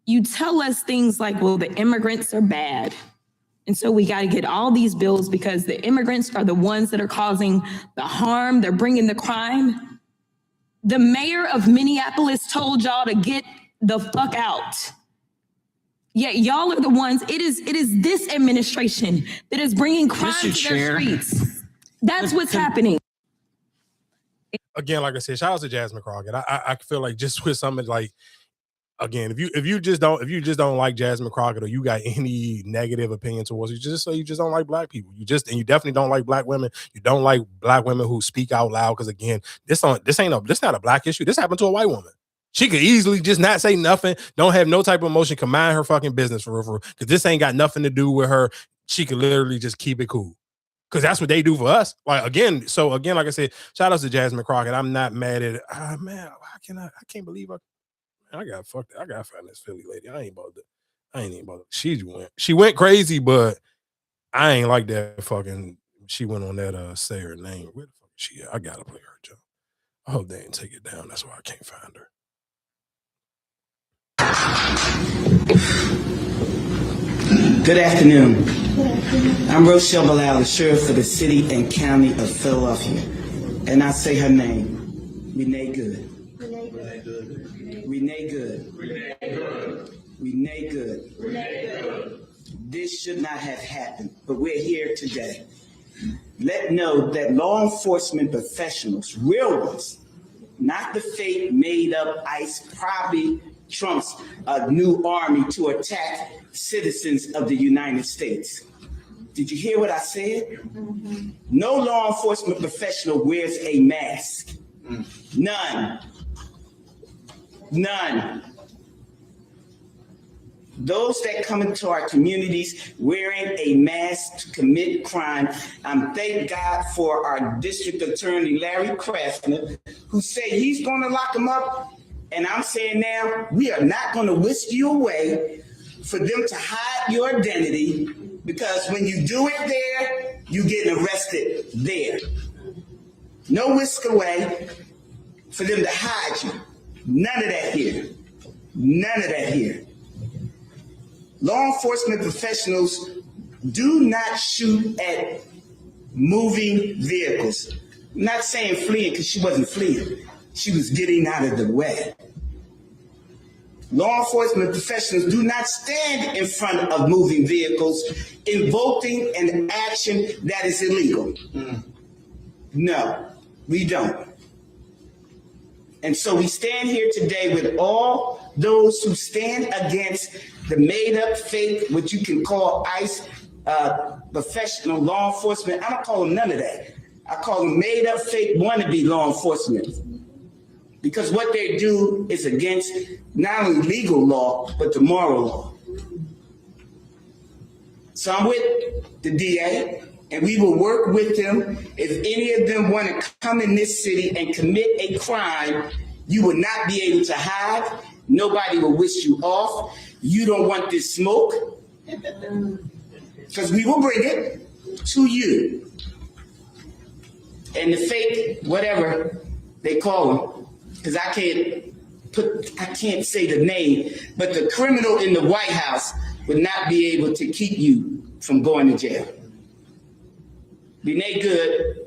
You tell us things like, well, the immigrants are bad. And so we got to get all these bills because the immigrants are the ones that are causing the harm. They're bringing the crime. The mayor of Minneapolis told y'all to get the fuck out. Yet y'all are the ones, it is this administration that is bringing crime to their streets. That's what's happening. again, like I said, shout out to Jasmine Crockett. I feel like just with something like, again, if you just don't like Jasmine Crockett, or you got any negative opinion towards you, just say you just don't like black people. You definitely don't like black women. You don't like black women who speak out loud. Because again, this not a black issue. This happened to a white woman. She could easily just not say nothing, don't have no type of emotion, can mind her fucking business for real. Because this ain't got nothing to do with her. She could literally just keep it cool. Because that's what they do for us. Like again, like I said, shout out to Jasmine Crockett. I'm not mad at it. Man, I can't believe I got fucked. I gotta find this Philly lady. I ain't even about to. She went crazy, but I ain't like that fucking. She went on that say her name. Where the fuck is she at? I gotta play her, Joe. I hope they didn't take it down. That's why I can't find her. Good afternoon. I'm Rochelle Bilal, the sheriff for the city and county of Philadelphia. And I say her name, Renee Good. Renee Good. Renee Good. This should not have happened, but we're here today. Let know that law enforcement professionals, real ones, not the fake made up ICE, probably Trump's new army to attack citizens of the United States. Did you hear what I said? Mm-hmm. No law enforcement professional wears a mask. None. Those that come into our communities wearing a mask to commit crime, thank God for our district attorney, Larry Kraftner, who said he's going to lock them up. And I'm saying now, we are not going to whisk you away for them to hide your identity, because when you do it there, you get arrested there. No whisk away for them to hide you. None of that here. None of that here. Law enforcement professionals do not shoot at moving vehicles. I'm not saying fleeing, because she wasn't fleeing. She was getting out of the way. Law enforcement professionals do not stand in front of moving vehicles invoking an action that is illegal. No, we don't. And so we stand here today with all those who stand against the made-up, fake, what you can call ICE, professional law enforcement. I don't call them none of that. I call them made-up, fake, wannabe law enforcement. Because what they do is against not only legal law, but the moral law. So I'm with the DA, and we will work with them. If any of them want to come in this city and commit a crime, you will not be able to hide. Nobody will wish you off. You don't want this smoke, because we will bring it to you. And the fake, whatever they call them, because I can't say the name, but the criminal in the White House would not be able to keep you from going to jail. Renee Good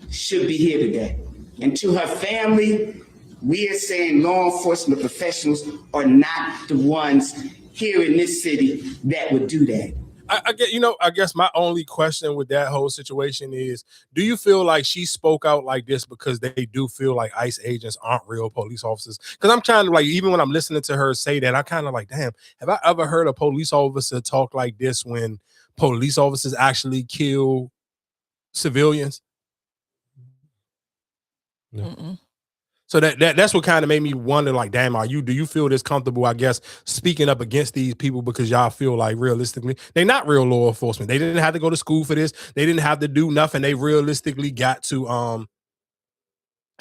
should be here today. And to her family, we are saying law enforcement professionals are not the ones here in this city that would do that. I guess my only question with that whole situation is, do you feel like she spoke out like this because they do feel like ICE agents aren't real police officers? Because I'm trying to, like, even when I'm listening to her say that, I kind of like, damn, have I ever heard a police officer talk like this when police officers actually kill civilians? Mm-mm. So that's what kind of made me wonder, like, damn, do you feel this comfortable, I guess, speaking up against these people because y'all feel like realistically they're not real law enforcement. They didn't have to go to school for this. They didn't have to do nothing. They realistically got to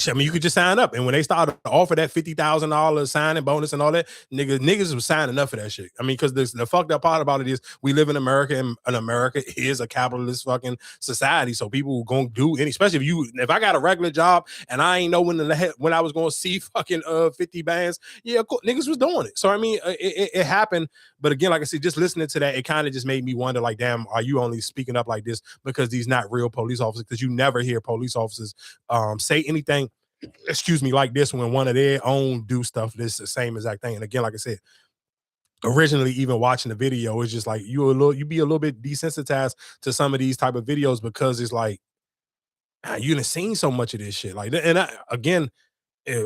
I mean, you could just sign up, and when they started to offer that $50,000 signing bonus and all that, niggas was signing up for that shit. I mean, because the fucked up part about it is we live in America, and America is a capitalist fucking society. So people gonna do any, especially if I got a regular job and I ain't know when I was gonna see fucking 50 bands, yeah, of course, niggas was doing it. So I mean, it happened. But again, like I said, just listening to that, it kind of just made me wonder, like, damn, are you only speaking up like this because these not real police officers? Because you never hear police officers say anything, like this when one of their own do stuff this the same exact thing. And again, like I said, originally even watching the video, it's just like you be a little bit desensitized to some of these type of videos because it's like You done seen so much of this shit. Like, and again,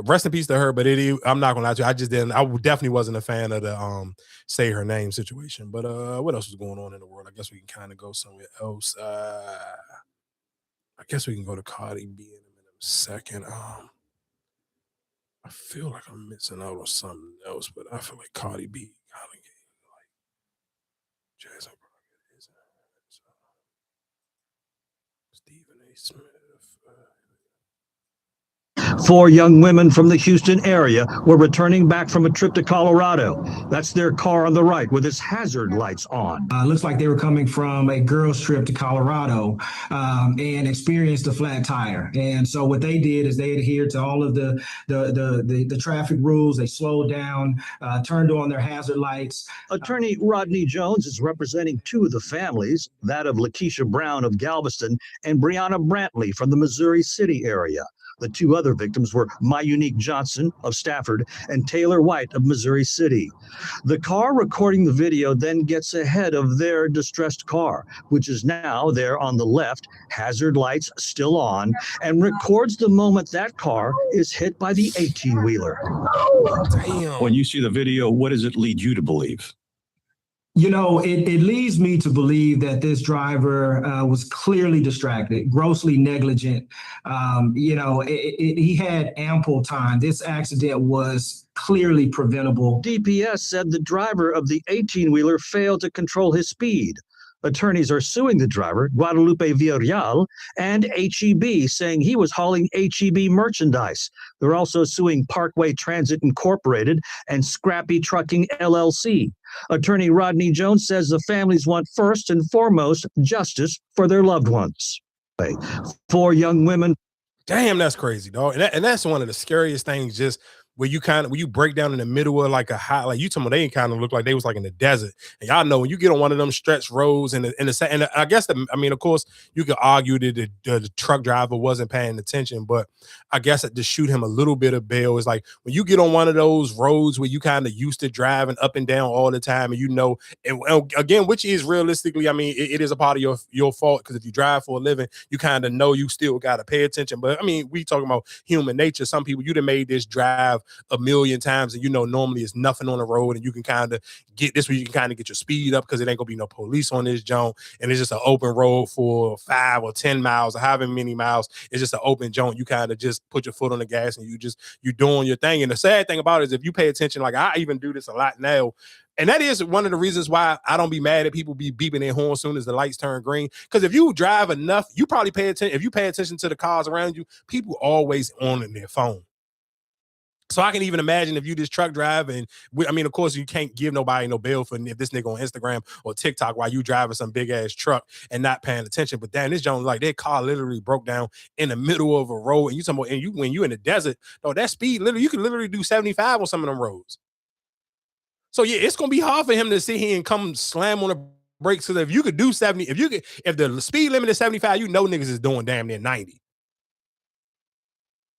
rest in peace to her, but I'm not gonna lie to you. I definitely wasn't a fan of the say her name situation. But what else was going on in the world? I guess we can kind of go somewhere else. I guess we can go to Cardi B in a second. I feel like I'm missing out on something else, but I feel like Cardi B, like Jason Brockett, Stephen A. Smith. 4 young women from the Houston area were returning back from a trip to Colorado. That's their car on the right with its hazard lights on. Looks like they were coming from a girls' trip to Colorado and experienced a flat tire. And so what they did is they adhered to all of the traffic rules. They slowed down, turned on their hazard lights. Attorney Rodney Jones is representing 2 of the families, that of Lakeisha Brown of Galveston and Brianna Brantley from the Missouri City area. The 2 other victims were Mayunique Johnson of Stafford and Taylor White of Missouri City. The car recording the video then gets ahead of their distressed car, which is now there on the left, hazard lights still on, and records the moment that car is hit by the 18-wheeler. When you see the video, what does it lead you to believe? You know, it leads me to believe that this driver was clearly distracted, grossly negligent. He had ample time. This accident was clearly preventable. DPS said the driver of the 18-wheeler failed to control his speed. Attorneys are suing the driver, Guadalupe Villarreal, and HEB, saying he was hauling HEB merchandise. They're also suing Parkway Transit Incorporated and Scrappy Trucking LLC. Attorney Rodney Jones says the families want first and foremost justice for their loved ones. 4 young women. Damn, that's crazy, dog. And that's one of the scariest things, just where you break down in the middle of like a high, like you told me they kind of look like they was like in the desert. And y'all know when you get on one of them stretch roads and I guess of course you could argue that the truck driver wasn't paying attention, but I guess to shoot him a little bit of bail is like when you get on one of those roads where you kind of used to driving up and down all the time, and again, which is realistically, it is a part of your fault, because if you drive for a living, you kind of know you still got to pay attention. But we talking about human nature. Some people, you'd have made this drive a million times, and normally it's nothing on the road, and you can kind of get this where you can kind of get your speed up because it ain't gonna be no police on this joint, and it's just an open road for 5 or 10 miles or however many miles. It's just an open joint. You kind of just put your foot on the gas and you're doing your thing. And the sad thing about it is, if you pay attention, like I even do this a lot now, and that is one of the reasons why I don't be mad at people be beeping their horn as soon as the lights turn green. Because if you drive enough, you probably pay attention. If you pay attention to the cars around you, people always on their phone. So I can even imagine if you just truck drive, and of course you can't give nobody no bail for if this nigga on Instagram or TikTok while you driving some big ass truck and not paying attention. But damn, this joint, like, their car literally broke down in the middle of a road, and you talking about, when you in the desert, no, that speed literally, you can literally do 75 on some of them roads. So yeah, it's gonna be hard for him to sit here and come slam on the brakes. So that if you could do 70, if the speed limit is 75, niggas is doing damn near 90.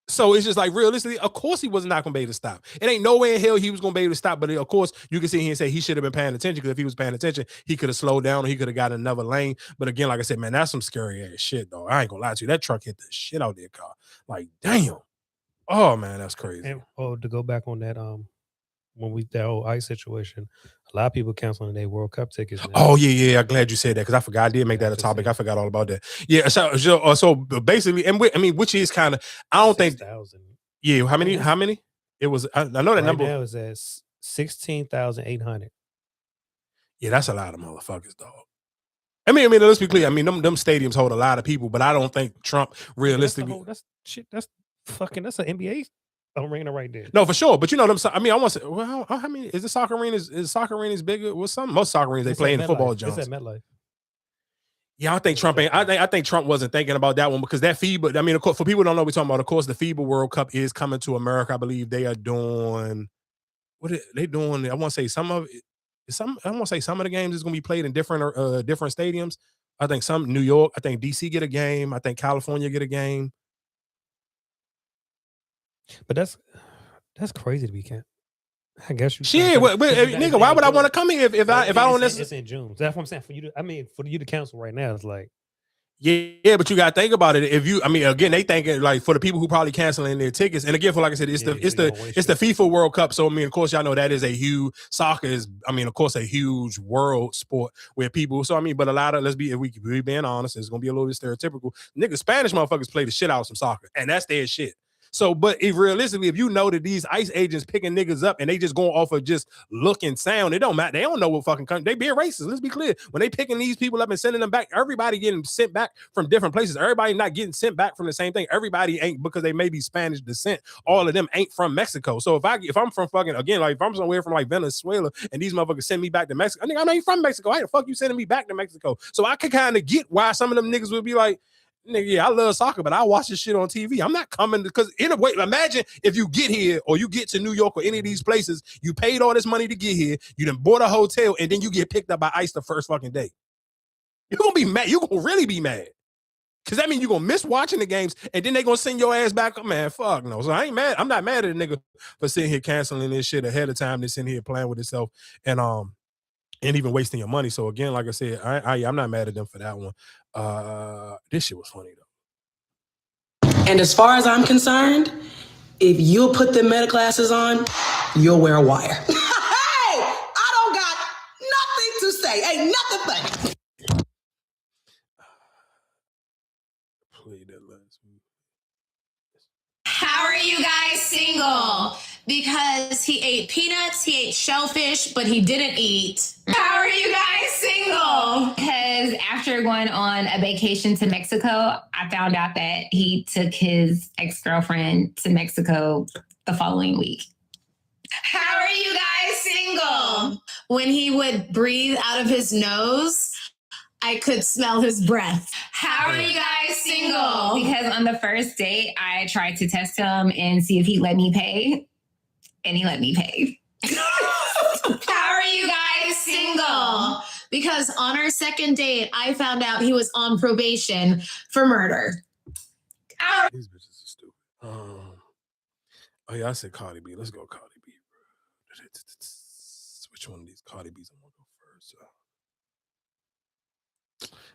So it's just like, realistically, of course he was not going to be able to stop. It ain't no way in hell he was going to be able to stop. But of course, you can sit here and say he should have been paying attention, because if he was paying attention, he could have slowed down or he could have got another lane. But again, like I said, man, that's some scary ass shit, though. I ain't going to lie to you. That truck hit the shit out of their car. Like, damn. Oh, man, that's crazy. And to go back on that, that whole ice situation, a lot of people canceling their World Cup tickets now. Oh yeah. I'm glad you said that, because I forgot. I did make that a topic. I forgot all about that. Yeah. So basically, and which is kind of, I don't 6, think. Yeah, how many? It was. I know that right number. now is at 16,800. Yeah, that's a lot of motherfuckers, dog. Let's be clear. Them stadiums hold a lot of people, but I don't think Trump realistically. That's an NBA arena right there. No, for sure. But them. I want to say, well, how many is the soccer arena? Is soccer arenas bigger? Most soccer arenas they play in the football joints. It's at MetLife. Yeah, I think Trump ain't. I think Trump wasn't thinking about that one, because that FIBA. Of course, for people who don't know what we're talking about, of course, the FIBA World Cup is coming to America. I believe they are doing. What are they doing? I want to say some of the games is going to be played in different stadiums. I think some New York. I think DC get a game. I think California get a game. But that's crazy to be can't. I guess you. Shit, nigga, why would I want to come here if I don't necessarily? It's in June. That's what I'm saying. For you to cancel right now, it's like Yeah, but you gotta think about it. If you, I mean, again, they thinking like for the people who probably canceling their tickets, and again, for like I said, it's the FIFA World Cup. So I mean, of course, y'all know that is a huge soccer is. I mean, of course, a huge world sport where people. So I mean, but a lot of if we being honest, it's gonna be a little bit stereotypical. Niggas, Spanish motherfuckers play the shit out of some soccer, and that's their shit. So, but if realistically, if you know that these ICE agents picking niggas up and they just going off of just look and sound, it don't matter. They don't know what fucking country. They being racist. Let's be clear. When they picking these people up and sending them back, everybody getting sent back from different places. Everybody not getting sent back from the same thing. Everybody ain't because they may be Spanish descent. All of them ain't from Mexico. So if I'm from fucking again, like if I'm somewhere from like Venezuela and these motherfuckers send me back to Mexico, I think I'm not even from Mexico. Why the fuck you sending me back to Mexico? So I could kind of get why some of them niggas would be like, nigga, yeah, I love soccer, but I watch this shit on TV. I'm not coming because in a way, imagine if you get here or you get to New York or any of these places, you paid all this money to get here, you done bought a hotel, and then you get picked up by ICE the first fucking day. You're gonna be mad. You're gonna really be mad. Cause that means you're gonna miss watching the games, and then they're gonna send your ass back. Man, fuck no. So I ain't mad. I'm not mad at a nigga for sitting here canceling this shit ahead of time, than sitting here playing with itself and even wasting your money. So again, like I said, I'm not mad at them for that one. This shit was funny though. And as far as I'm concerned, if you'll put the meta glasses on, you'll wear a wire. Hey, I don't got nothing to say. Ain't nothing but. How are you guys single? Because he ate peanuts, he ate shellfish, but he didn't eat. How are you guys single? Because after going on a vacation to Mexico, I found out that he took his ex-girlfriend to Mexico the following week. How are you guys single? When he would breathe out of his nose, I could smell his breath. How are you guys single? Because on the first date, I tried to test him and see if he'd let me pay, and he let me pay. How are you guys single? Because on our second date, I found out he was on probation for murder. These bitches are stupid. Oh yeah, I said Cardi B. Let's go Cardi B. Which one of these Cardi B's I'm gonna go first?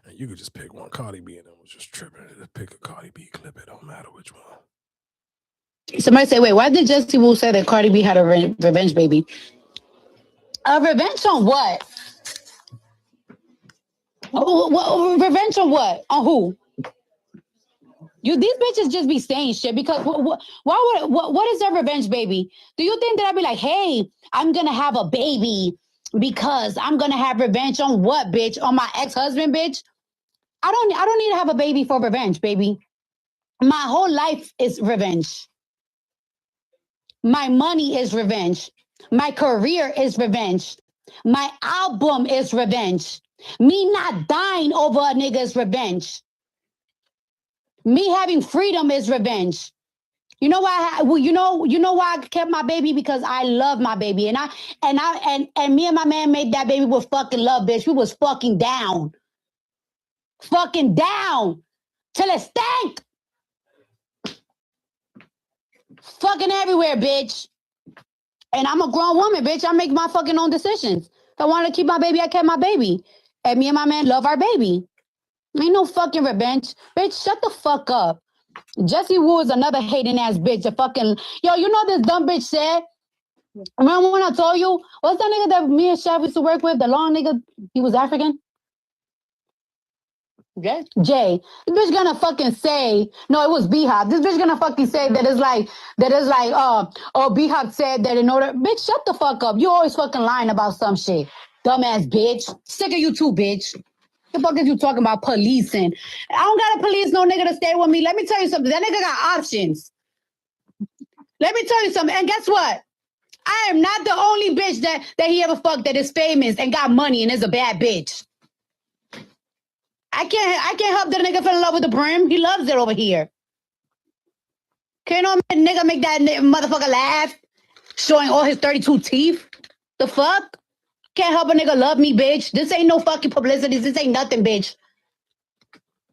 And you could just pick one. Cardi B and I was just tripping. Just pick a Cardi B clip. It don't matter which one. Somebody say, wait, why did Jesse Wu say that Cardi B had a revenge baby? A revenge on what? Revenge on what? On who? These bitches just be saying shit because what is their revenge baby? Do you think that I'd be like, hey, I'm gonna have a baby because I'm gonna have revenge on what, bitch? On my ex-husband, bitch? I don't need to have a baby for revenge, baby. My whole life is revenge. My money is revenge. My career is revenge. My album is revenge. Me not dying over a nigga is revenge. Me having freedom is revenge. You know why? You know why I kept my baby? Because I love my baby, and me and my man made that baby with fucking love, bitch. We was fucking down till it stank. Fucking everywhere, bitch. And I'm a grown woman, bitch. I make my fucking own decisions. If I wanted to keep my baby, I kept my baby. And me and my man love our baby. Ain't no fucking revenge. Bitch, shut the fuck up. Jesse Wu is another hating ass bitch. Yo, you know this dumb bitch said? Remember when I told you? What's that nigga that me and Chef used to work with? The long nigga, he was African? Jay. This bitch gonna fucking say, no, it was B-Hop. This bitch gonna fucking say B-Hop said that in order, bitch, shut the fuck up. You always fucking lying about some shit. Dumbass bitch. Sick of you too, bitch. The fuck is you talking about policing? I don't gotta police no nigga to stay with me. Let me tell you something. That nigga got options. Let me tell you something. And guess what? I am not the only bitch that he ever fucked that is famous and got money and is a bad bitch. I can't help that nigga fell in love with the brim. He loves it over here. Can't no nigga make that motherfucker laugh, showing all his 32 teeth. The fuck? Can't help a nigga love me, bitch. This ain't no fucking publicity. This ain't nothing, bitch.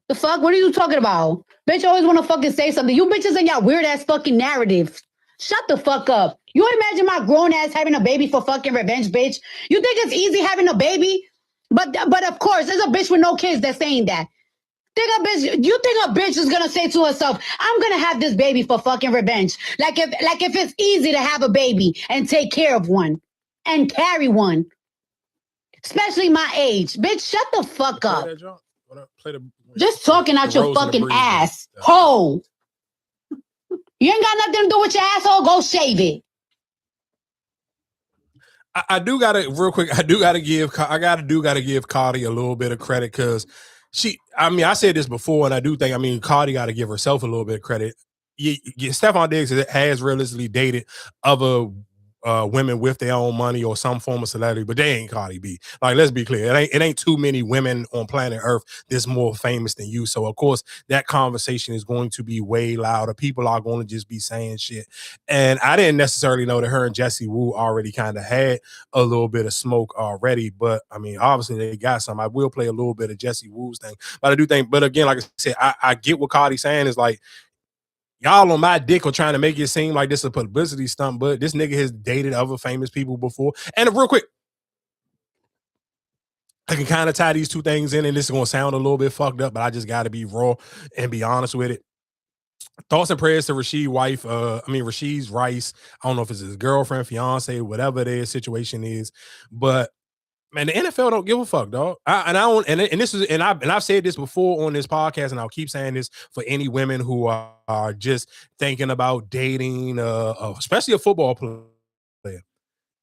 The fuck? What are you talking about? Bitch, always want to fucking say something. You bitches and y'all weird ass fucking narratives. Shut the fuck up. You imagine my grown ass having a baby for fucking revenge, bitch? You think it's easy having a baby? But of course, there's a bitch with no kids that's saying that. You think a bitch is gonna say to herself, I'm gonna have this baby for fucking revenge. Like if it's easy to have a baby and take care of one and carry one. Especially my age. Bitch, shut the fuck up. Just talking out your fucking ass. Ho. You ain't got nothing to do with your asshole. Go shave it. I do gotta real quick. I gotta give Cardi a little bit of credit because I said this before, and I do think Cardi got to give herself a little bit of credit. Stephon Diggs has realistically dated other women with their own money or some form of celebrity, but they ain't Cardi B. Like, let's be clear, it ain't too many women on planet Earth that's more famous than you. So of course that conversation is going to be way louder. People are going to just be saying shit, and I didn't necessarily know that her and Jessie Wu already kind of had a little bit of smoke already. But obviously they got some. I will play a little bit of Jessie Wu's thing, but I do think. But again, like I said, I get what Cardi's saying is like, y'all on my dick are trying to make it seem like this is a publicity stunt, but this nigga has dated other famous people before. And real quick, I can kind of tie these two things in, and this is going to sound a little bit fucked up, but I just got to be raw and be honest with it. Thoughts and prayers to Rasheed Rice. I don't know if it's his girlfriend, fiance, whatever their situation is, but man, the NFL don't give a fuck, dog. I've said this before on this podcast, and I'll keep saying this for any women who are just thinking about dating, especially a football player.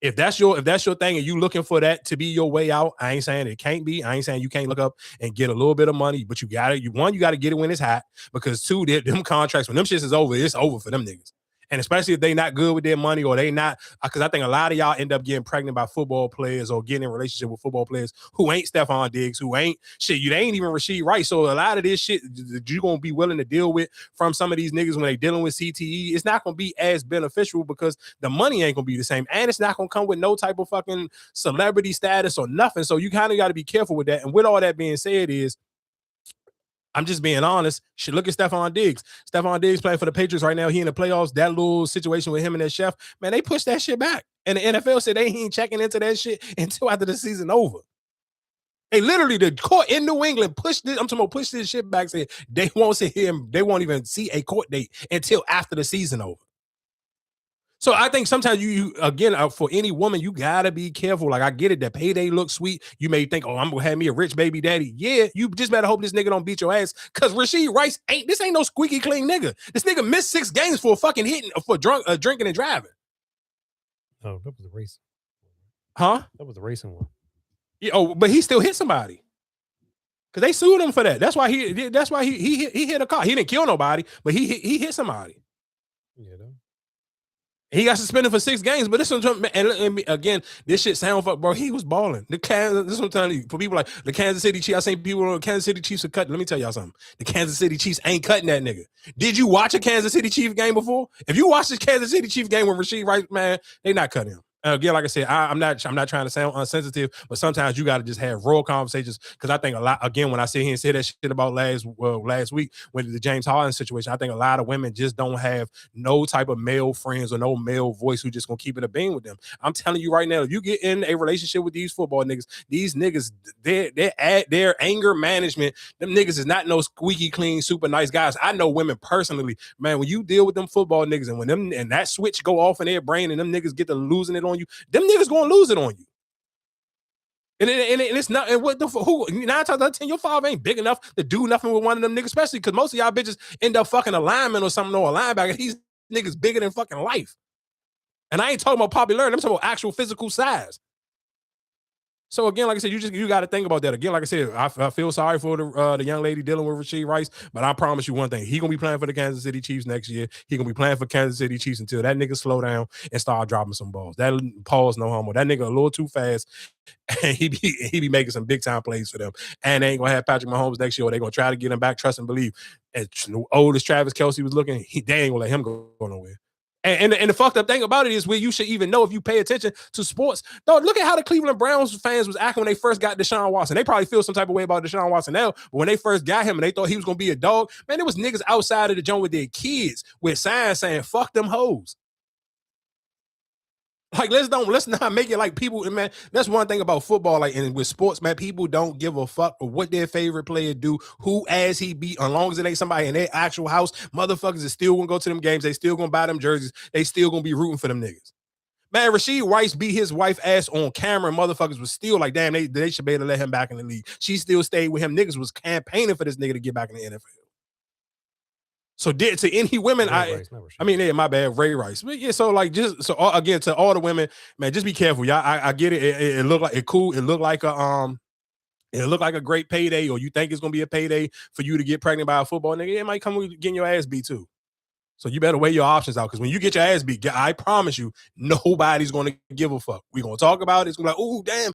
If that's your thing and you looking for that to be your way out, I ain't saying it can't be. I ain't saying you can't look up and get a little bit of money, but you got to get it when it's hot, because two, them contracts, when them shits is over, it's over for them niggas. And especially if they not good with their money, or they not, because I think a lot of y'all end up getting pregnant by football players or getting in a relationship with football players who ain't Stephon Diggs, who ain't shit. You ain't even Rasheed Rice. So a lot of this shit you're going to be willing to deal with from some of these niggas when they dealing with CTE, it's not going to be as beneficial because the money ain't going to be the same. And it's not going to come with no type of fucking celebrity status or nothing. So you kind of got to be careful with that. And with all that being said is, I'm just being honest. Should look at Stephon Diggs. Stephon Diggs playing for the Patriots right now. He in the playoffs. That little situation with him and that chef, man, they pushed that shit back. And the NFL said they ain't checking into that shit until after the season over. They literally, the court in New England pushed this shit back, said they won't see him. They won't even see a court date until after the season over. So I think sometimes you again, for any woman, you gotta be careful. Like, I get it, that payday looks sweet. You may think, oh, I'm gonna have me a rich baby daddy. Yeah, you just better hope this nigga don't beat your ass, because Rasheed Rice ain't no squeaky clean nigga. This nigga missed 6 games for fucking hitting, for drinking and driving. Oh, that was the racing. Huh? That was the racing one. Yeah, but he still hit somebody. Cause they sued him for that. That's why he hit a car. He didn't kill nobody, but he hit somebody. Yeah. He got suspended for 6 games, but this one, and again, this shit sound fuck, bro. He was balling. This is what I'm telling you. For people like the Kansas City Chiefs, I seen people on the Kansas City Chiefs are cutting. Let me tell y'all something. The Kansas City Chiefs ain't cutting that nigga. Did you watch a Kansas City Chiefs game before? If you watched the Kansas City Chiefs game with Rasheed Rice, man, they not cutting him. Again, like I said, I'm not trying to sound unsensitive, but sometimes you got to just have raw conversations, because I think a lot, again, when I sit here and say that shit about last week when the James Harden situation, I think a lot of women just don't have no type of male friends or no male voice who just gonna keep it a bean with them. I'm telling you right now, if you get in a relationship with these football niggas, these niggas, their anger management, them niggas is not no squeaky clean, super nice guys. I know women personally, man, when you deal with them football niggas and when them and that switch go off in their brain and them niggas get to losing it on you, them niggas gonna lose it on you. And it's not, and what the who 9 times out of 10 your father ain't big enough to do nothing with one of them niggas, especially because most of y'all bitches end up fucking a lineman or something, or a linebacker. These niggas bigger than fucking life. And I ain't talking about popularity, I'm talking about actual physical size. So again, like I said, you got to think about that. Again, like I said, I feel sorry for the young lady dealing with Rasheed Rice, but I promise you one thing: he gonna be playing for the Kansas City Chiefs next year. He gonna be playing for Kansas City Chiefs until that nigga slow down and start dropping some balls. That pause no homo. That nigga a little too fast, and he be making some big time plays for them. And they ain't gonna have Patrick Mahomes next year, or they gonna try to get him back. Trust and believe. As old as Travis Kelce was looking, they ain't gonna let him go nowhere. And the fucked up thing about it is, where you should even know if you pay attention to sports. Dog, look at how the Cleveland Browns fans was acting when they first got Deshaun Watson. They probably feel some type of way about Deshaun Watson now, but when they first got him and they thought he was going to be a dog, man, there was niggas outside of the joint with their kids with signs saying, fuck them hoes. Like, let's not make it like people, man. That's one thing about football, like, and with sports, man, people don't give a fuck of what their favorite player do, who ass he beat, as long as it ain't somebody in their actual house. Motherfuckers is still gonna go to them games. They still gonna buy them jerseys. They still gonna be rooting for them niggas. Man, Rasheed Rice beat his wife ass on camera, and motherfuckers was still like, damn, they should be able to let him back in the league. She still stayed with him. Niggas was campaigning for this nigga to get back in the NFL. So to any women, Rice, yeah, my bad, Ray Rice. But yeah, so like, again, to all the women, man, just be careful, y'all. I get it. It looked like it cool. It looked like a great payday, or you think it's gonna be a payday for you to get pregnant by a football nigga. It might come with getting your ass beat too. So you better weigh your options out, because when you get your ass beat, I promise you, nobody's gonna give a fuck. We're gonna talk about it. It's gonna be like, oh damn,